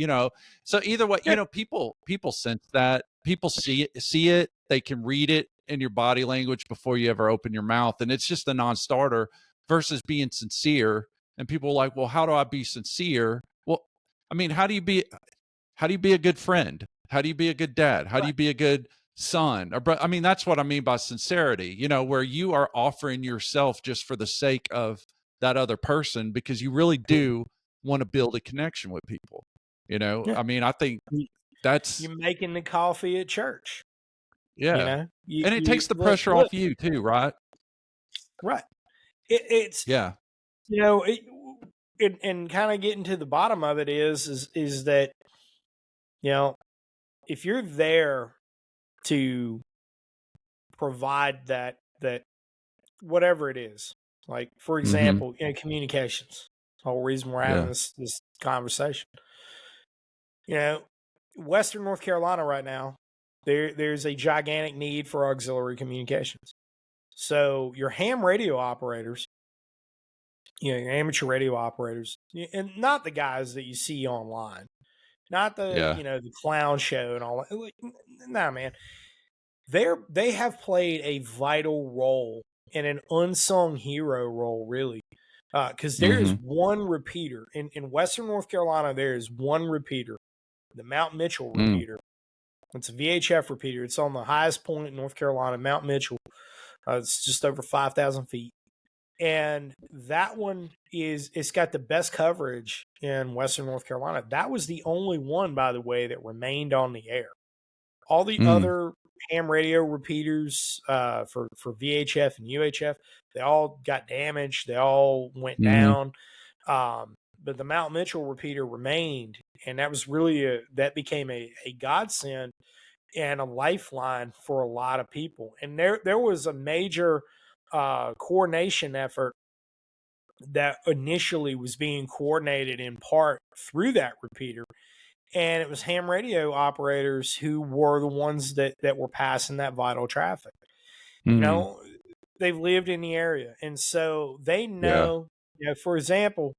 so either way, Yeah. people sense that, people see it, they can read it in your body language before you ever open your mouth, and it's just a non-starter versus being sincere. And people are like, well, how do I be sincere? Well, I mean, how do you be a good friend? How do you be a good dad? How do Right. you be a good son? I mean, that's what I mean by sincerity, where you are offering yourself just for the sake of that other person because you really do want to build a connection with people. Yeah. I mean, I think You- that's, You're making the coffee at church. yeah. You And it takes the look, pressure off you too, right? right. It's Yeah. you know, it, and kind of getting to the bottom of it is that, you know, if you're there to provide that whatever it is, like for Mm-hmm. example, communications, the whole reason we're having Yeah. this conversation, you know, Western North Carolina right now, there's a gigantic need for auxiliary communications. So your ham radio operators, your amateur radio operators, and not the guys that you see online, not the Yeah. the clown show and all that. Like, nah, man, they have played a vital role and an unsung hero role, really, because there is Mm-hmm. one repeater in Western North Carolina. There is one repeater, the Mount Mitchell Mm. repeater. It's a VHF repeater. It's on the highest point in North Carolina, Mount Mitchell. It's just over 5,000 feet. And that one it's got the best coverage in Western North Carolina. That was the only one, by the way, that remained on the air. All the Mm. other ham radio repeaters for VHF and UHF, they all got damaged. They all went Mm-hmm. down. But the Mount Mitchell repeater remained, and that was really that became a godsend and a lifeline for a lot of people. And there was a major coordination effort that initially was being coordinated in part through that repeater. And it was ham radio operators who were the ones that were passing that vital traffic. You Mm. know, they've lived in the area. And so they Yeah. know, for example,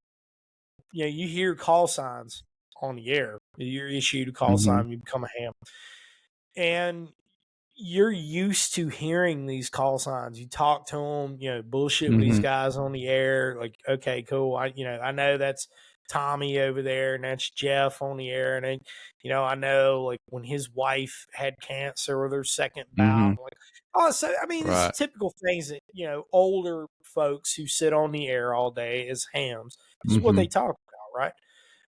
you hear call signs on the air. You're issued a call Mm-hmm. sign, you become a ham. And you're used to hearing these call signs. You talk to them, bullshit with these Mhm. guys on the air. Like, okay, cool. I know that's Tommy over there, and that's Jeff on the air, and then, I know like when his wife had cancer or their second bout. Mhm. Like, oh, so I mean, it's Right. typical things that older folks who sit on the air all day as hams. This is what they Mhm. talk about, right?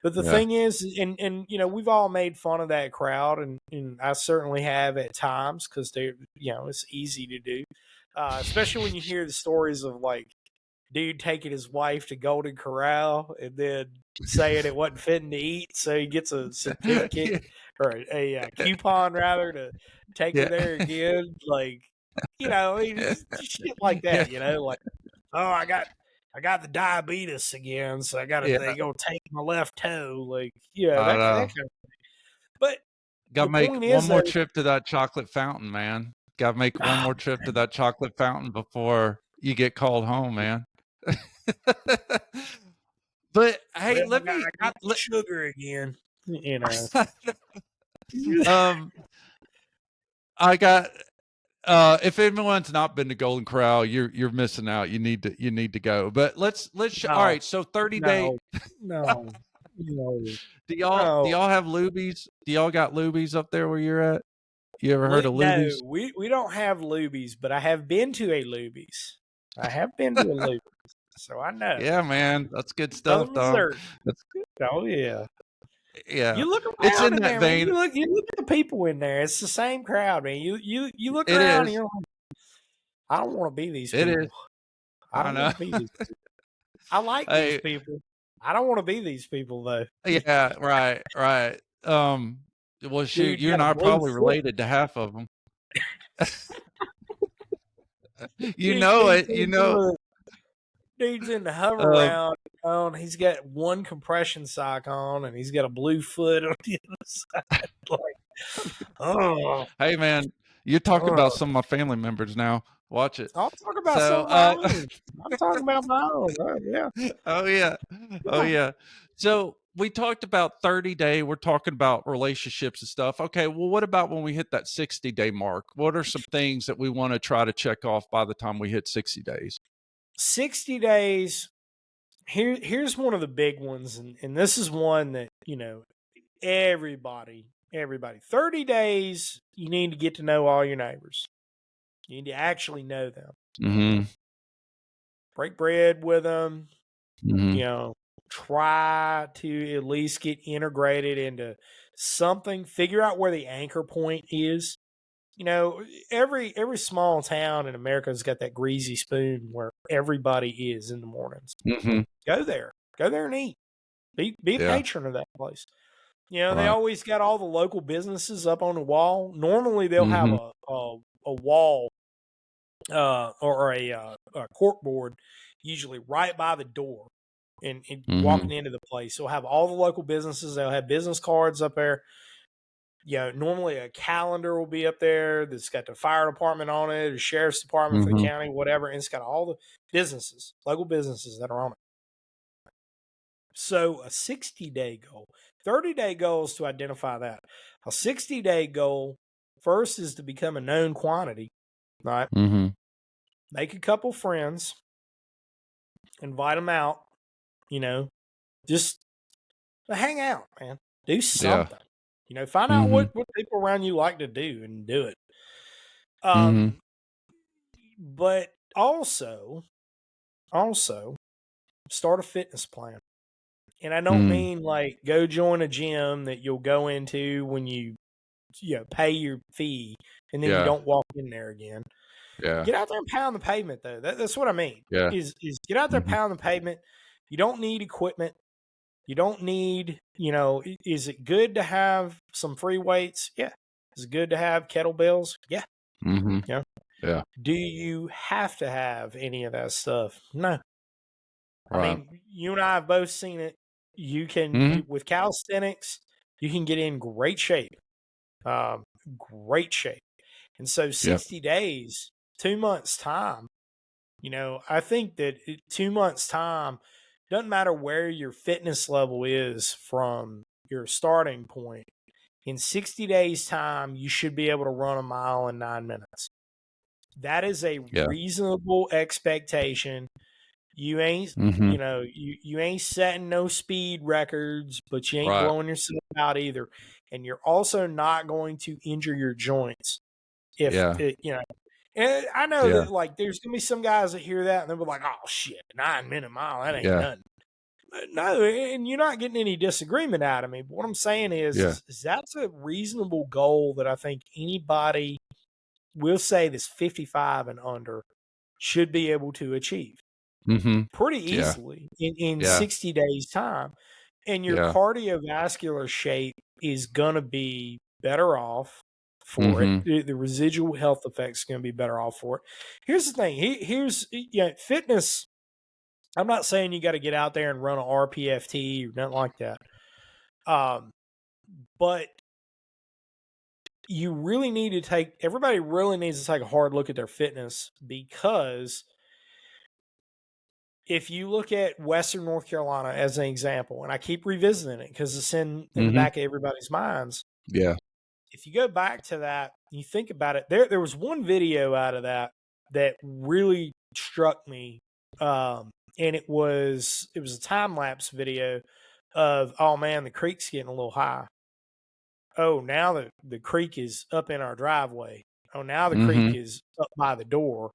But the Yeah. thing is, and we've all made fun of that crowd, and I certainly have at times because they, it's easy to do, especially when you hear the stories of like dude taking his wife to Golden Corral and then saying it wasn't fitting to eat, so he gets a certificate Yeah. or a coupon rather to take her Yeah. there again. Like, I mean, it's just shit like Yeah. that. Like, oh, I got the diabetes again, so they Yeah. gonna take my left toe, like I that know. kind of. But Gotta the make point one is though, more trip to that chocolate fountain, man. Gotta make one oh, more trip to that chocolate fountain before you get called home, man. But hey, well, let me I got the sugar again, um I got if anyone's not been to Golden Corral, you're missing out. You need to go. But all No, right, so 30-day. no, no, no, Do y'all have lubies? Do y'all got lubies up there where you're at? You ever heard of No, lubies? we don't have Lubies, but I have been to a Lubies. I have been to a Lubies, so I know. Yeah, man. That's good stuff, Southern dog. Missouri. That's Oh yeah. yeah. You look It's around in in that there, man. vein. You look at the people in there. It's the same crowd, man. You look It around and is. you're like, I don't want to be these It people. is. I I don't know. want to be these people. I like these Hey, people. I don't want to be these people though. yeah, right, right. Well, shoot, Dude's you got and a I are blue probably foot. related to half of them. You Dude, know dude's it. You in the, know. dude's in the hover Um, round. He's got one compression sock on, and he's got a blue foot on the other side. Like, oh, hey, man, you're talking about oh. some of my family members now. Watch it. I'll talk about some So, of my own. I'm talking about my own. Yeah, oh yeah, oh yeah. yeah. So we talked about 30-day. We're talking about relationships and stuff. Okay, well, what about when we hit that 60-day mark? What are some things that we want to try to check off by the time we hit 60 days? 60 days. Here's one of the big ones, and this is one that everybody. 30 days. You need to get to know all your neighbors. You need to actually know them. Mm-hmm. Break bread with them. Mm-hmm. Try to at least get integrated into something. Figure out where the anchor point is. Every small town in America's got that greasy spoon where everybody is in the mornings. Mm-hmm. Go there. Go there and eat. Be a Yeah. patron of that place. They Right. always got all the local businesses up on the wall. Normally they'll have Mm-hmm. a wall or a cork board, usually right by the door, and Mm-hmm. walking into the place. They'll have all the local businesses. They'll have business cards up there. Normally a calendar will be up there that's got the fire department on it, the sheriff's department for the Mm-hmm. county, whatever, and it's got all the businesses, local businesses that are on it. So a 60-day goal, 30-day goal is to identify that. A 60-day goal first is to become a known quantity, right? Mm-hmm. Make a couple friends, invite them out, you know, just hang out, man. Do Yeah. something. Find out Mm-hmm. what people around you like to do and do it. Mm-hmm. Um, but also start a fitness plan. And I don't Mm. mean like go join a gym that you'll go into when you pay your fee and then you Yeah. don't walk in there again. Yeah. Get out there and pound the pavement though. That's what I mean. Yeah. Is get out there, Mm-hmm. pound the pavement. You don't need equipment. You don't need, is it good to have some free weights? Yeah. Is it good to have kettlebells? Yeah. Mm-hmm. Yeah. Yeah. Do you have to have any of that stuff? No. I Right. mean, you and I have both seen it. You can, Mm-hmm. with calisthenics, you can get in great shape. Um, Great shape. And so Yep. 60 days, 2 months time, I think that 2 months time, doesn't matter where your fitness level is from your starting point. In 60 days' time, you should be able to run a mile in 9 minutes. That is a Yeah. reasonable expectation. You ain't, Mm-hmm. you ain't setting no speed records, but you ain't Right. blowing yourself out either. And you're also not going to injure your joints. If Yeah. it, and I know Yeah. that like there's gonna be some guys that hear that and they'll be like, "Oh shit, 9 minute mile, that ain't Yeah. nothing." No, and you're not getting any disagreement out of me. But what I'm saying Yeah. is that's a reasonable goal that I think anybody will say that's 55 and under should be able to achieve Mm-hmm. pretty Yeah. easily in Yeah. 60 days time. And your Yeah. cardiovascular shape is going to be better off for it. Mm-hmm. The residual health effects are going to be better off for it. Here's the thing. Here's fitness. I'm not saying you got to get out there and run an RPFT or nothing like that. But you really need to everybody really needs to take a hard look at their fitness, because if you look at Western North Carolina as an example, and I keep revisiting it because it's in the Mm-hmm. back of everybody's minds. Yeah. If you go back to that, you think about it, there was one video out of that really struck me. And it was a time-lapse video of, oh man, the creek's getting a little high. Oh, now the creek is up in our driveway. Oh, now the creek Mm-hmm. is up by the door.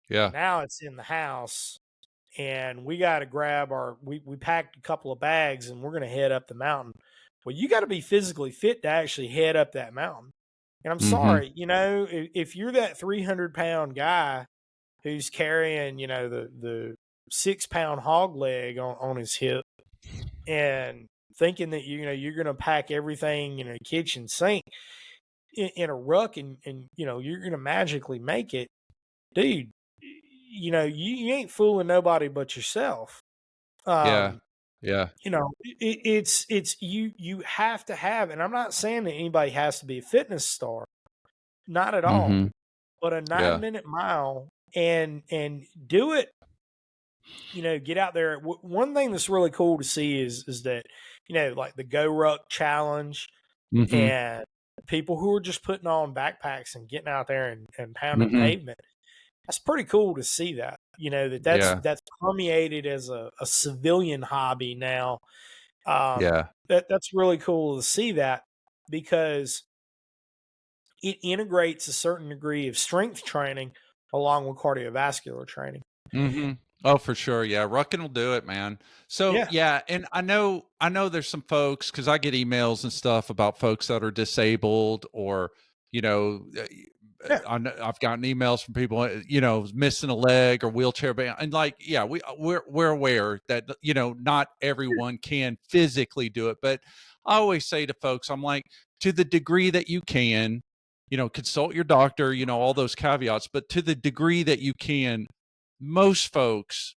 Yeah. Now it's in the house. And we got to grab we packed a couple of bags and we're going to head up the mountain. Well, you got to be physically fit to actually head up that mountain. And I'm Mm-hmm. sorry, if you're that 300-pound guy who's carrying, the 6-pound hog leg on his hip and thinking that, you're going to pack everything in a kitchen sink in a ruck and you're going to magically make it, dude, you ain't fooling nobody but yourself. Yeah. Um, Yeah. it's you have to have, and I'm not saying that anybody has to be a fitness star, not at all, Mm-hmm. but a Yeah. 9-minute mile and do it. Get out there. One thing that's really cool to see is that like the Go Ruck challenge Mm-hmm. and people who are just putting on backpacks and getting out there and pounding Mm-hmm. pavement. That's pretty cool to see that. Yeah. That's permeated as a civilian hobby now. Yeah. That's really cool to see that, because it integrates a certain degree of strength training along with cardiovascular training. Mm-hmm. Oh, for sure. Yeah. Ruckin will do it, man. So Yeah. yeah. And I know there's some folks, cause I get emails and stuff about folks that are disabled or, you know, Yeah. I've gotten emails from people, missing a leg or wheelchair bound. And like, yeah, we're aware that, not everyone can physically do it, but I always say to folks, I'm like, to the degree that you can, consult your doctor, all those caveats, but to the degree that you can, most folks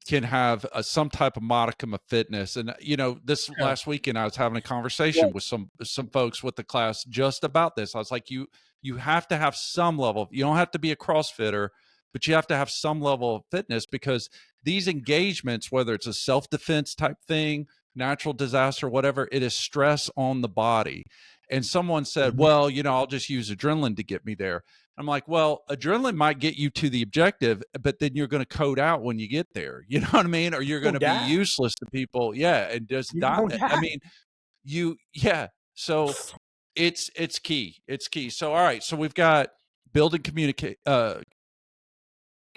can have some type of modicum of fitness. And this Yeah. last weekend I was having a conversation Well, with some folks with the class just about this. I was like, you have to have some level, you don't have to be a CrossFitter, but you have to have some level of fitness, because these engagements, whether it's a self-defense type thing, natural disaster, whatever, it is stress on the body. And someone said, mhm. well, I'll just use adrenaline to get me there. I'm like, well, adrenaline might get you to the objective, but then you're going to code out when you get there. You know what I mean? Or you're You're going gonna to be die. useless to people. Yeah. And just You're die. gonna I die. mean, yeah. So it's key. It's key. So, all right. So we've got building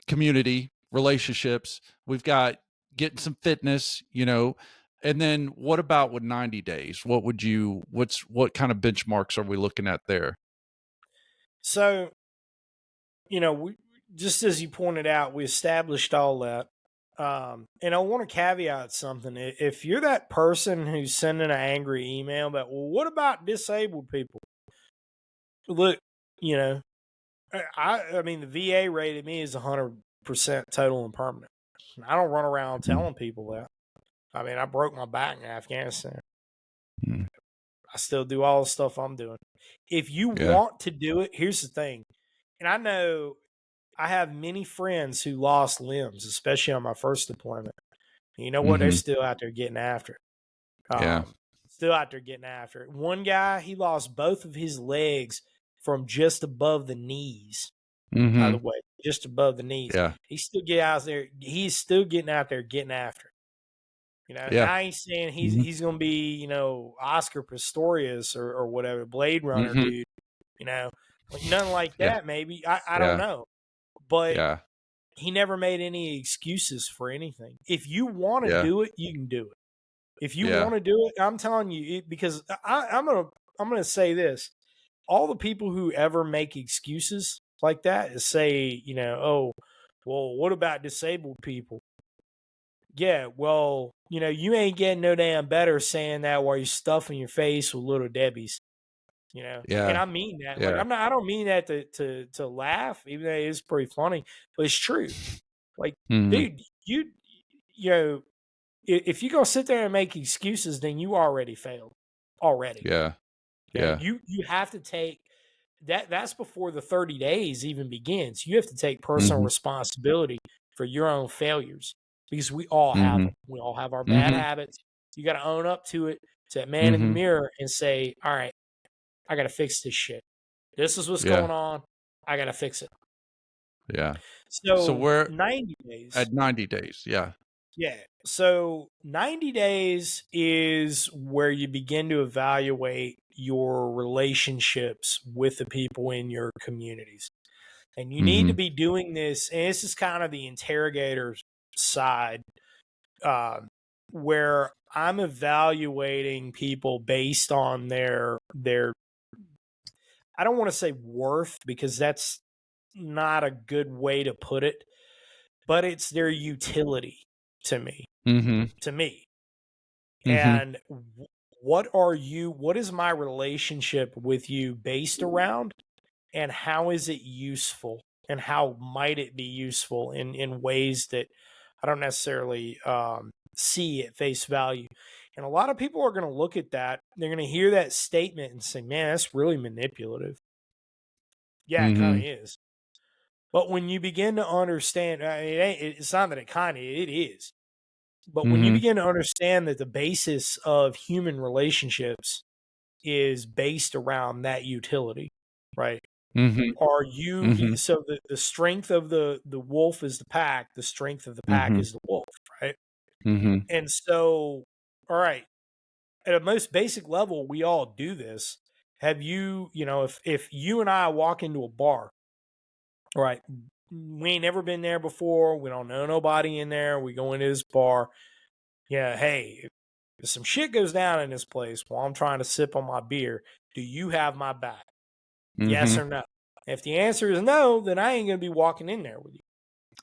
community relationships. We've got getting some fitness, and then what about with 90 days? What kind of benchmarks are we looking at there? So, we, just as you pointed out, we established all that. And I want to caveat something. If you're that person who's sending an angry email about, well, what about disabled people? Look, you know, I mean, the VA rated me as 100% total and permanent. I don't run around telling people that. I mean, I broke my back in Afghanistan. Mm-hmm. I still do all the stuff I'm doing. If you Yeah. want to do it, here's the thing. And I know I have many friends who lost limbs, especially on my first deployment. And you know what? They're Mm-hmm. still out there getting after it. Yeah. still out there getting after it. One guy, he lost both of his legs from just above the knees. By the Mm-hmm. way, just above the knees. Yeah. He's still get out there. He's still getting out there, getting after it. You know, Yeah. now he's saying Mm-hmm. he's going to be, you know, Oscar Pistorius or whatever, Blade Runner Mm-hmm. dude. You know, like nothing like Yeah. that. Maybe I don't Yeah. know, but Yeah. he never made any excuses for anything. If you want to Yeah. do it, you can do it. If you Yeah. want to do it, I'm telling you, because I'm gonna say this: all the people who ever make excuses like that is say, you know, oh, well, what about disabled people? Yeah, well, you know, you ain't getting no damn better saying that while you're stuffing your face with little Debbie's, you know. And Yeah. I mean that. Like Yeah. I don't mean that to laugh, even though it is pretty funny, but it's true. Like, Mm-hmm. dude, you know, if you're gonna sit there and make excuses, then you already failed. Already. Yeah. You know, Yeah. you have to take that's before the 30 days even begins. You have to take personal Mm-hmm. responsibility for your own failures because we all have Mm-hmm. them. We all have our bad Mm-hmm. habits. You got to own up to it, to that man in the Mm-hmm. mirror, and say, all right, I got to fix this shit. This is what's Yeah. going on. I got to fix it. Yeah. So So we're 90 days. at 90 days. Yeah. Yeah. So 90 days is where you begin to evaluate your relationships with the people in your communities. And you need to Mm-hmm. be doing this. And this is kind of the interrogator side, uh, where I'm evaluating people based on their I don't want to say worth because that's not a good way to put it, but it's their utility to me. Mm-hmm. To me. Mm-hmm. And what is my relationship with you based around, and how is it useful, and how might it be useful in ways that I don't necessarily see at face value. And a lot of people are going to look at that, they're going to hear that statement and say, man, that's really manipulative. Yeah, it kind Mm-hmm. of is. But when you begin to understand, it's not that it is. But when you Mm-hmm. begin to understand that the basis of human relationships is based around that utility, right? Mm-hmm. Are you Mm-hmm. so the strength of the wolf is the pack, the strength of the pack Mm-hmm. is the wolf, right? Mm-hmm. And so, all right, at a most basic level, we all do this. Have you, you know, if you and I walk into a bar, all right, we ain't never been there before, we don't know nobody in there, we go into this bar, yeah, hey, if some shit goes down in this place while I'm trying to sip on my beer, do you have my back? Yes Mm-hmm. or no? If the answer is no, then I ain't going to be walking in there with you.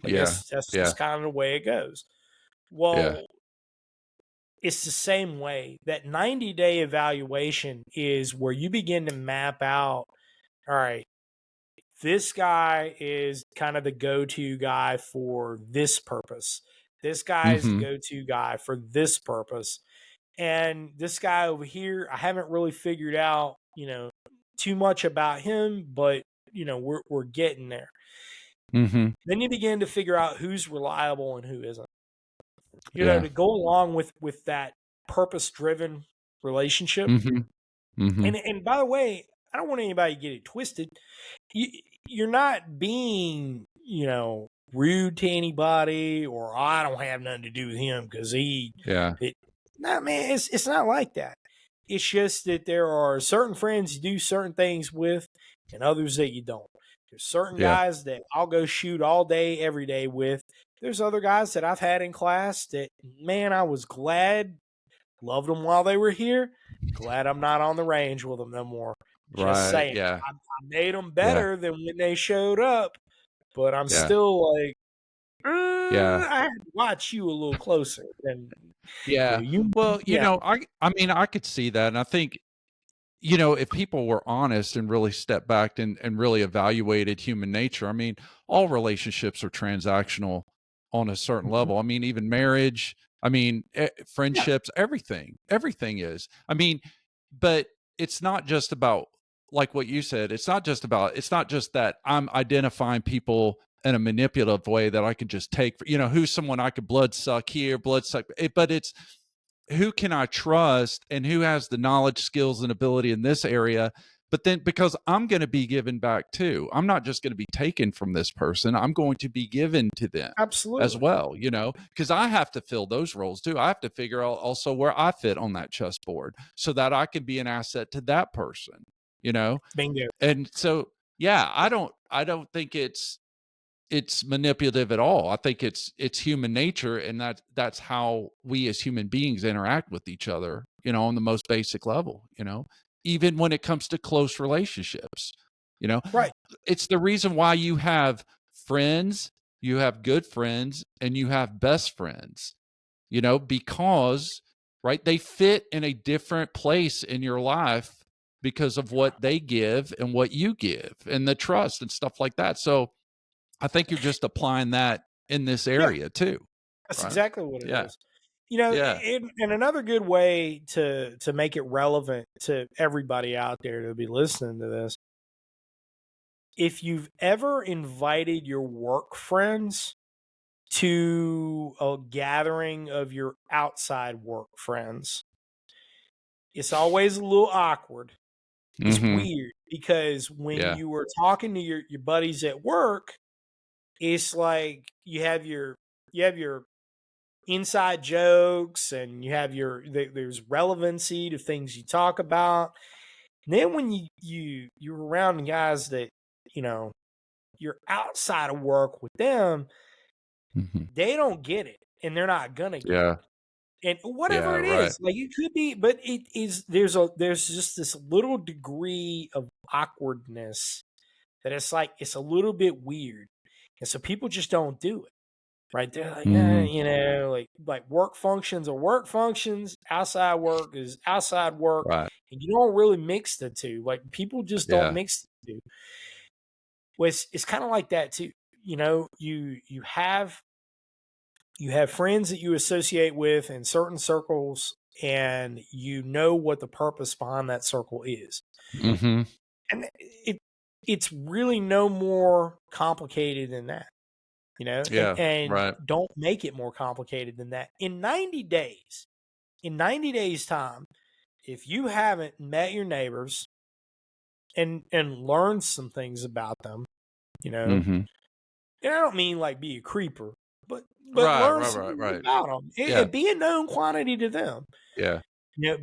I Yeah. guess that's Yeah. just kind of the way it goes. Yeah. Well, it's the same way. That 90-day evaluation is where you begin to map out, all right, this guy is kind of the go-to guy for this purpose. This guy is the Mm-hmm. go-to guy for this purpose. And this guy over here, I haven't really figured out, you know, too much about him, but you know, we're getting there. Mm-hmm. Then you begin to figure out who's reliable and who isn't. You know, Yeah. to go along with that purpose-driven relationship. Mm-hmm. Mm-hmm. And by the way, I don't want anybody to get it twisted. You, you're not being, you know, rude to anybody, or oh, I don't have nothing to do with him because Yeah. no, man, it's not like that. It's just that there are certain friends you do certain things with, and others that you don't. There's certain Yeah. guys that I'll go shoot all day, every day with. There's other guys that I've had in class that, man, I was glad, loved them while they were here. Glad I'm not on the range with them no more. Just Right. saying, Yeah. I made them Yeah. better than when they showed up, but I'm Yeah. still like, Yeah. I had to watch you a little closer than Yeah. you. Well, Yeah. I mean, I could see that. And I think, if people were honest and really stepped back and really evaluated human nature, I mean, all relationships are transactional on a certain Mhm. level. I mean, even marriage, I mean, Yeah. friendships, everything is. I mean, but it's not just about, like what you said, it's not just that I'm identifying people in a manipulative way that I can just take, who's someone I could blood suck here, blood suck, but who can I trust and who has the knowledge, skills, and ability in this area. But then, because I'm going to be given back too, I'm not just going to be taken from this person, I'm going to be given to them as Absolutely. well, because I have to fill those roles too. I have to figure out also where I fit on that chessboard so that I can be an asset to that person, Bingo. and so, yeah, I don't think it's manipulative at all. I think it's human nature, and that's how we as human beings interact with each other, on the most basic level, even when it comes to close relationships, you know. Right. It's the reason why you have friends, you have good friends, and you have best friends, because right, they fit in a different place in your life because of what they give and what you give and the trust and stuff like that. So I think you're just applying that in this Yeah, area too, that's right? exactly what it Yeah. is. You know, Yeah. and another good way to make it relevant to everybody out there to be listening to this, if you've ever invited your work friends to a gathering of your outside work friends, it's always a little awkward. It's Mhm. weird because when Yeah. you were talking to your buddies at work, it's like you have your inside jokes and you have there's relevancy to things you talk about. And then when you're around guys that you know you're outside of work with them, Mhm. they don't get it and they're not gonna get Yeah. it. And Yeah, whatever it right. is, like it could be, but it is there's just this little degree of awkwardness that it's a little bit weird. And so people just don't do it. Right? They're like, Mhm. like work functions are work functions, outside work is outside work, Right. and you don't really mix the two. Like people just don't Yeah. mix the two. Well, it's kind of like that too. You have friends that you associate with in certain circles, and you know what the purpose behind that circle is, Mhm. and it's really no more complicated than that. And Yeah, and right. don't make it more complicated than that. In 90 days time, if you haven't met your neighbors and learned some things about them, you know, Mhm. and I don't mean like be a creeper, but Right, learn right, some right, things right. about them Yeah. and be a known quantity to them. Yeah.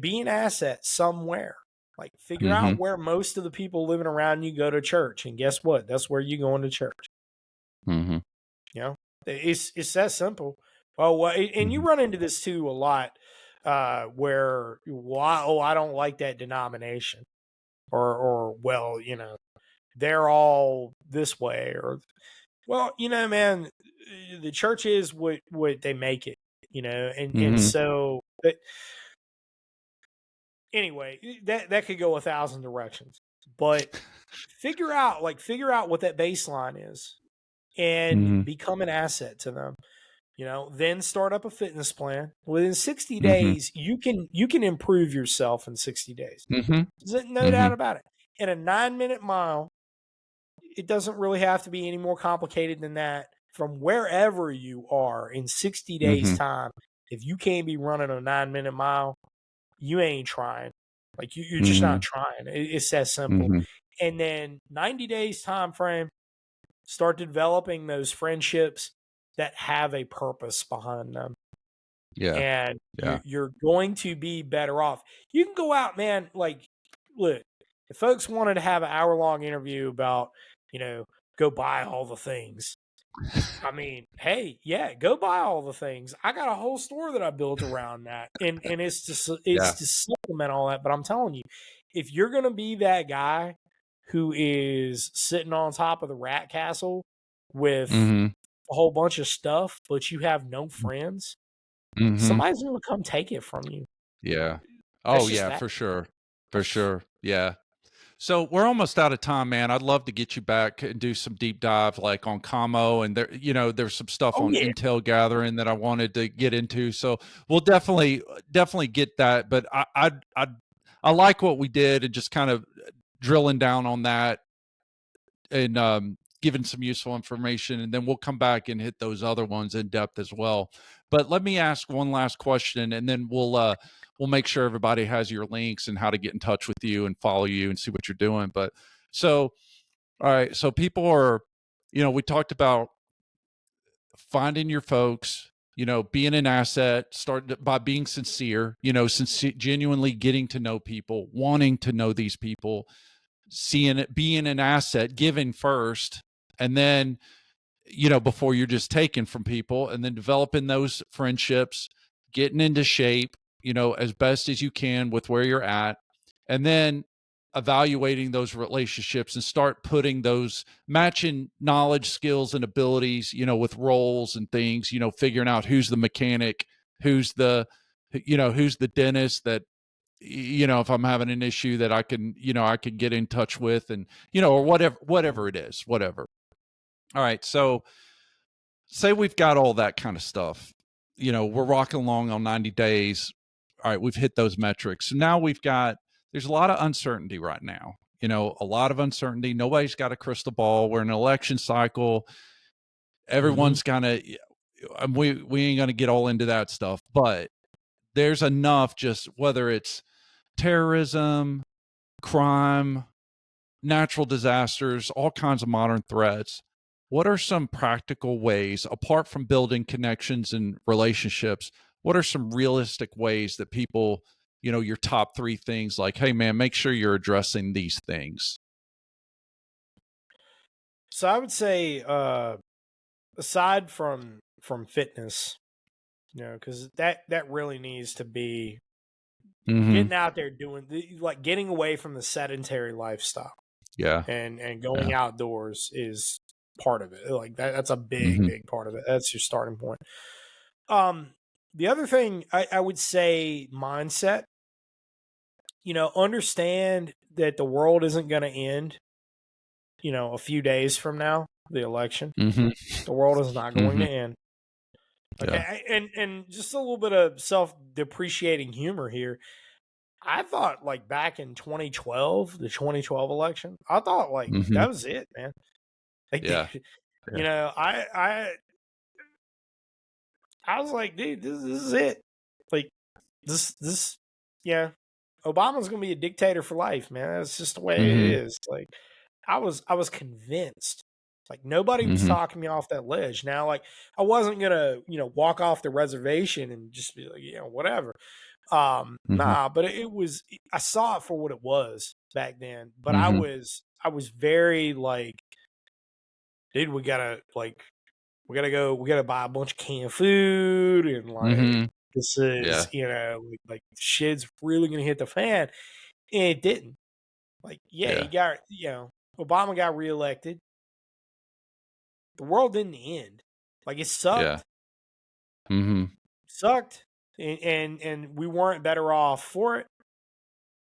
Be an asset somewhere. Like figure out Mhm. where most of the people living around you go to church, and guess what? That's where you're going to church. Mhm. You know, it's that simple. And you Mhm. run into this too a lot, where why? Oh, I don't like that denomination, or well, they're all this way, or well, man, the church is what they make it, and Mhm. so anyway, that could go 1,000 directions, but figure out what that baseline is and Mhm. become an asset to them. Then start up a fitness plan. Within 60 Mhm. days, you can improve yourself in 60 days. Mhm. There's no doubt Mhm. about it. In a 9-minute mile, it doesn't really have to be any more complicated than that. From wherever you are in 60 days Mhm. time, if you can't be running a 9-minute mile, you ain't trying. Like you're just not Mhm. trying. It's that simple. Mhm. And then 90 days time frame, start developing those friendships that have a purpose behind them, Yeah. and Yeah. you're going to be better off. You can go out, man. Like, look, if folks wanted to have an hour-long interview about, go buy all the things. I mean, hey, yeah, go buy all the things. I got a whole store that I built around that, and it's Yeah. to supplement all that. But I'm telling you, if you're gonna be that guy who is sitting on top of the rat castle with Mhm. a whole bunch of stuff, but you have no friends, Mhm. somebody's gonna come take it from you. Yeah. That's Oh, just yeah, that. for sure. For sure. Yeah. So we're almost out of time, man. I'd love to get you back and do some deep dive like on Camo, and there's some stuff Oh on yeah, intel gathering that I wanted to get into. So we'll definitely get that. But I like what we did and just kind of drilling down on that and given some useful information, and then we'll come back and hit those other ones in depth as well. But let me ask one last question, and then we'll make sure everybody has your links and how to get in touch with you and follow you and see what you're doing. But so, all right, so people are, we talked about finding your folks, being an asset, start by being sincere, genuinely getting to know people, wanting to know these people, seeing it, being an asset, giving first, and then, before you're just taken from people, and then developing those friendships, getting into shape, as best as you can with where you're at, and then evaluating those relationships and start putting those matching knowledge, skills, and abilities, with roles and things, figuring out who's the mechanic, who's the, who's the dentist that, if I'm having an issue that I can get in touch with, and, or whatever it is, whatever. All right. So say we've got all that kind of stuff, we're rocking along on 90 days. All right. We've hit those metrics. So now there's a lot of uncertainty right now, a lot of uncertainty. Nobody's got a crystal ball. We're in an election cycle. Everyone's kind of, we ain't going to get all into that stuff, but there's enough, just whether it's terrorism, crime, natural disasters, all kinds of modern threats. What are some practical ways, apart from building connections and relationships, what are some realistic ways that people, your top 3 things, like, hey man, make sure you're addressing these things? So I would say, aside from fitness, because that really needs to be getting out there, like getting away from the sedentary lifestyle. Yeah. And going outdoors is part of it. Like that's a big part of it. That's your starting point. The other thing I would say, mindset. Understand that the world isn't going to end, a few days from now, the election. The world is not going to end. Okay. Yeah. And just a little bit of self-depreciating humor here. I thought, like, back in 2012, the 2012 election, I thought, like, that was it, man. Like, Yeah. I was like, dude, this is it. Like, this, yeah, Obama's gonna be a dictator for life, man. That's just the way it is. Like, I was convinced. Like, nobody was talking me off that ledge. Now, like, I wasn't gonna, walk off the reservation and just be like, whatever. Nah, but I saw it for what it was back then. But I was very like, dude, we gotta buy a bunch of canned food, and like, this is, like shit's really gonna hit the fan. And it didn't. Like, he got, Obama got reelected. The world didn't end. Like, it sucked. Sucked. And we weren't better off for it.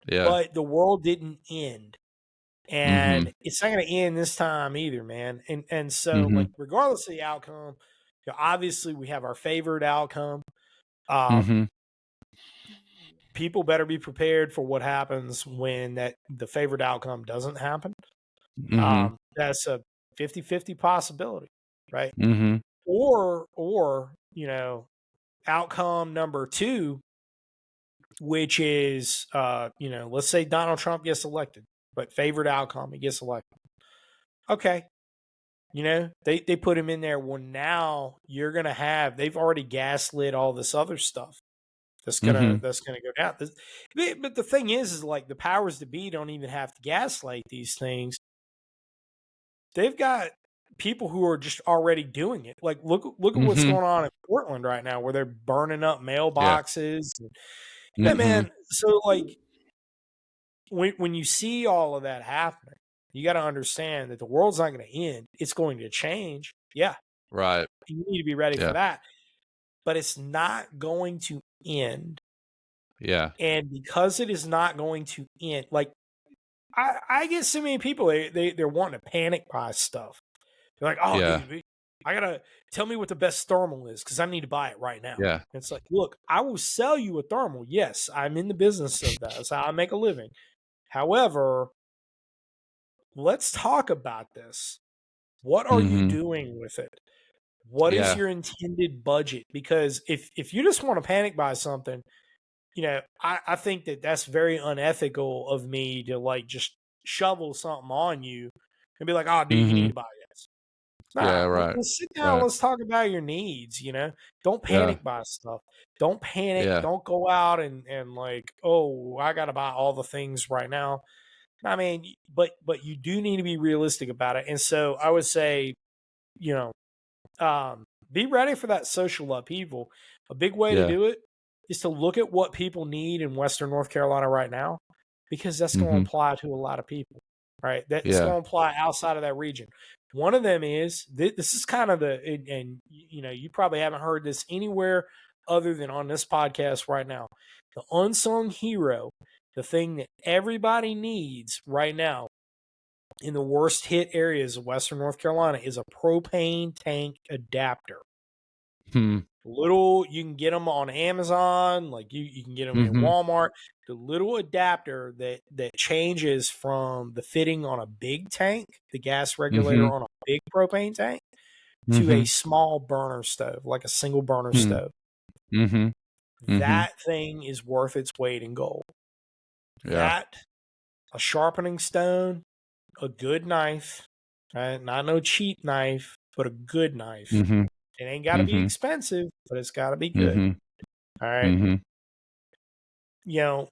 But the world didn't end. And it's not going to end this time either, man. And so, like, regardless of the outcome, obviously we have our favored outcome. People better be prepared for what happens when the favored outcome doesn't happen. That's a 50-50 possibility, right? Or outcome number 2, which is, let's say Donald Trump gets elected, but favored outcome, he gets elected. Okay. They put him in there. Well, now you're going to have, they've already gaslit all this other stuff that's going to go down. But the thing is like, the powers that be don't even have to gaslight these things. They've got people who are just already doing it. Like, look at what's going on in Portland right now, where they're burning up mailboxes. Yeah, man. So, like, when you see all of that happening, you got to understand that the world's not going to end. It's going to change. Yeah. Right. You need to be ready for that. But it's not going to end. Yeah. And because it is not going to end, like, I get so many people, they're wanting to panic buy stuff. They're like, oh, dude, I got to tell me what the best thermal is because I need to buy it right now. Yeah. It's like, look, I will sell you a thermal. Yes, I'm in the business of that. That's how I make a living. However, let's talk about this. What are you Mhm. doing with it? What is Yeah. your intended budget? Because if you just want to panic buy something, I think that that's very unethical of me to like just shovel something on you and be like, oh, dude, you need Mhm. to buy this. Yeah, Nah, right. let's sit down. Right. Let's talk about your needs. Don't Yeah. panic buy stuff. Don't panic. Yeah. Don't go out and like, oh, I got to buy all the things right now. I mean, but you do need to be realistic about it. And so I would say, you know, be ready for that social upheaval. A big way to Yeah. do it is to look at what people need in Western North Carolina right now, because that's going to Mhm. apply to a lot of people, right? That's Yeah. going to apply outside of that region. One of them is this is kind of and you probably haven't heard this anywhere other than on this podcast right now. The unsung hero, the thing that everybody needs right now in the worst hit areas of Western North Carolina is a propane tank adapter. Hmm. Little, you can get them on Amazon, like you can get them in Mhm. Walmart. The little adapter that changes from the fitting on a big tank, the gas regulator Mhm. on a big propane tank, to a Mhm. small burner stove, like a single burner Hmm. stove. Mhm. Mhm. That thing is worth its weight in gold. Yeah. That, a sharpening stone, a good knife, right? Not no cheap knife, but a good knife. Mhm. It ain't got to be Mhm. expensive, but it's got to be good. Mhm. All right. Mhm. You know,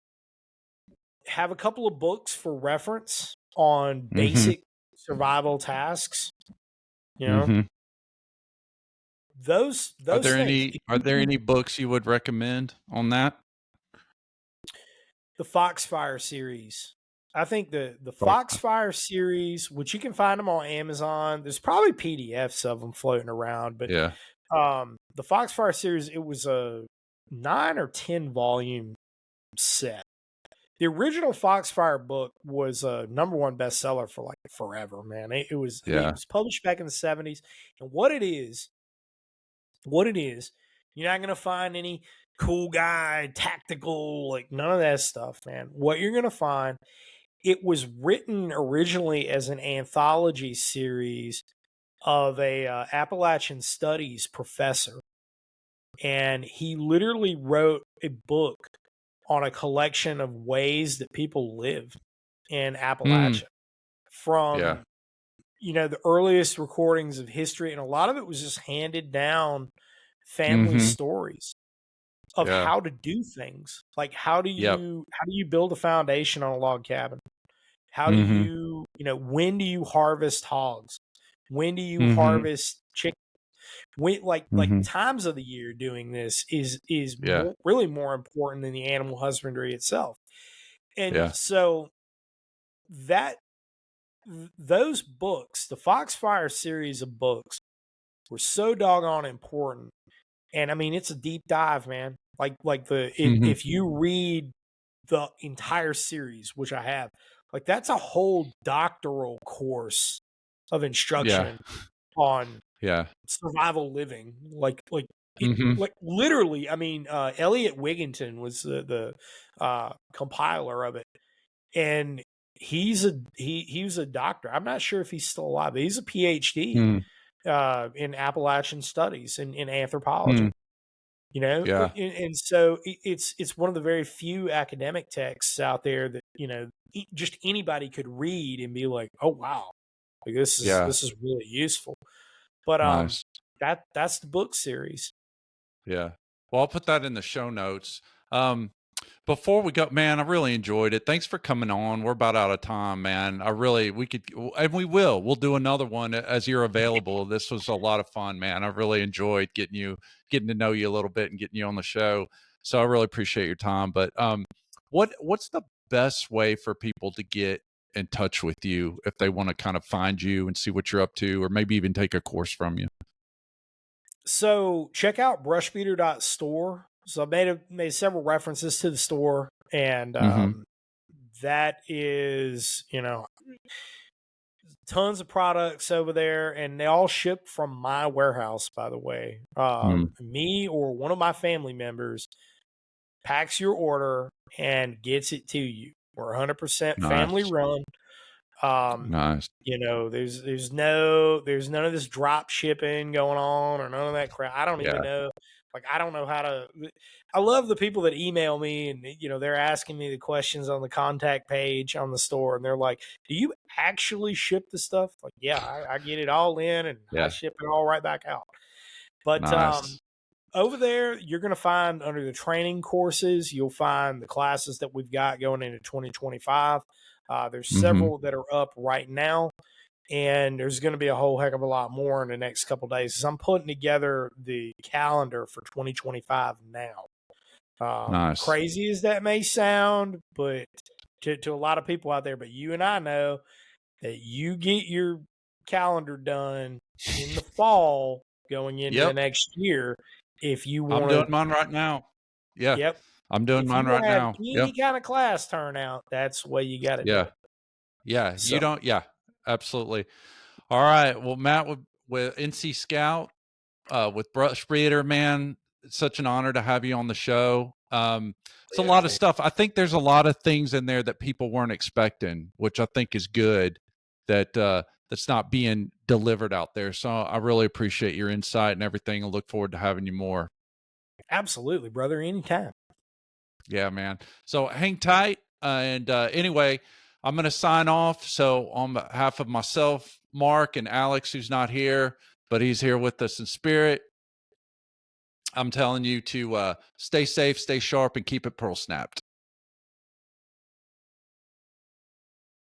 have a couple of books for reference on Mhm. basic survival tasks. You know, Mhm. those things. If Are you there can, any books you would recommend on that? the Foxfire series. I think the Fuck. Foxfire series, which you can find them on Amazon. There's probably PDFs of them floating around, but Yeah. the Foxfire series, it was a 9 or 10 volume set. The original Foxfire book was a #1 bestseller for like forever, man. It Yeah. was published back in the '70s, and what it is, you're not gonna find any cool guy, tactical, like none of that stuff, man. What you're gonna find, it was written originally as an anthology series of a Appalachian Studies professor, and he literally wrote a book on a collection of ways that people live in Mm. Appalachia Yeah. from the earliest recordings of history, and a lot of it was just handed down family Mhm. stories of Yeah. how to do things. Like Yep. how do you build a foundation on a log cabin? How do Mhm. when do you harvest hogs? When do you Mhm. harvest chicken? When like Mhm. times of the year doing this is Yeah. really more important than the animal husbandry itself. And Yeah. so that those books, the Foxfire series of books, were so doggone important. And I mean, it's a deep dive, man. Mhm. If you read the entire series, which I have, like that's a whole doctoral course of Yeah. instruction on Yeah. survival living. Mhm. Like literally, I mean, Elliot Wigginton was the compiler of it, and he was a doctor. I'm not sure if he's still alive, but he's a PhD Mm. in Appalachian studies and in anthropology. Mm. And, Yeah. and so it's one of the very few academic texts out there that just anybody could read and be like, oh wow, like Yeah. this is really useful. But Nice. that's the book series. Yeah. Well, I'll put that in the show notes. Um, Before we go, man, I really enjoyed it. Thanks for coming on. We're about out of time, man. We could, and we will. We'll do another one as you're available. This was a lot of fun, man. I really enjoyed getting to know you a little bit and getting you on the show. So I really appreciate your time. But what's the best way for people to get in touch with you if they want to kind of find you and see what you're up to, or maybe even take a course from you? So check out brushbeater.store. So I made several references to the store, and Mm-hmm. that is tons of products over there, and they all ship from my warehouse, by the way. Mm. Me or one of my family members packs your order and gets it to you. We're 100% family Nice. run. Nice. There's none of this drop shipping going on or none of that crap. I don't even Yeah. know. Like, I don't know how to. I love the people that email me and they're asking me the questions on the contact page on the store, and they're like, "Do you actually ship the stuff?" Like, yeah, I get it all in and I Yeah. ship it all right back out. But Nice. over there, you're going to find under the training courses, you'll find the classes that we've got going into 2025. There's Mm-hmm. several that are up right now, and there's going to be a whole heck of a lot more in the next couple of days. As I'm putting together the calendar for 2025 now. Nice. Crazy as that may sound, but to a lot of people out there, but you and I know that you get your calendar done in the fall going into the Yep. next year if you I'm want doing to. mine right now. Yeah. Yep. I'm doing If you mine want right to have now. any Yep. kind of class turnout, that's the way you got to do Yeah. it. Yeah. You So, don't. Yeah. Absolutely. All right. Well, Matt, with NC Scout, with Brush Breeder, man, it's such an honor to have you on the show. It's a yeah, lot of stuff. I think there's a lot of things in there that people weren't expecting, which I think is good that that's not being delivered out there. So I really appreciate your insight and everything. I look forward to having you more. absolutely, brother. Anytime. Yeah, man. So hang tight. And anyway, I'm going to sign off. So on behalf of myself, Mark, and Alex, who's not here, but he's here with us in spirit, I'm telling you to stay safe, stay sharp, and keep it pearl snapped.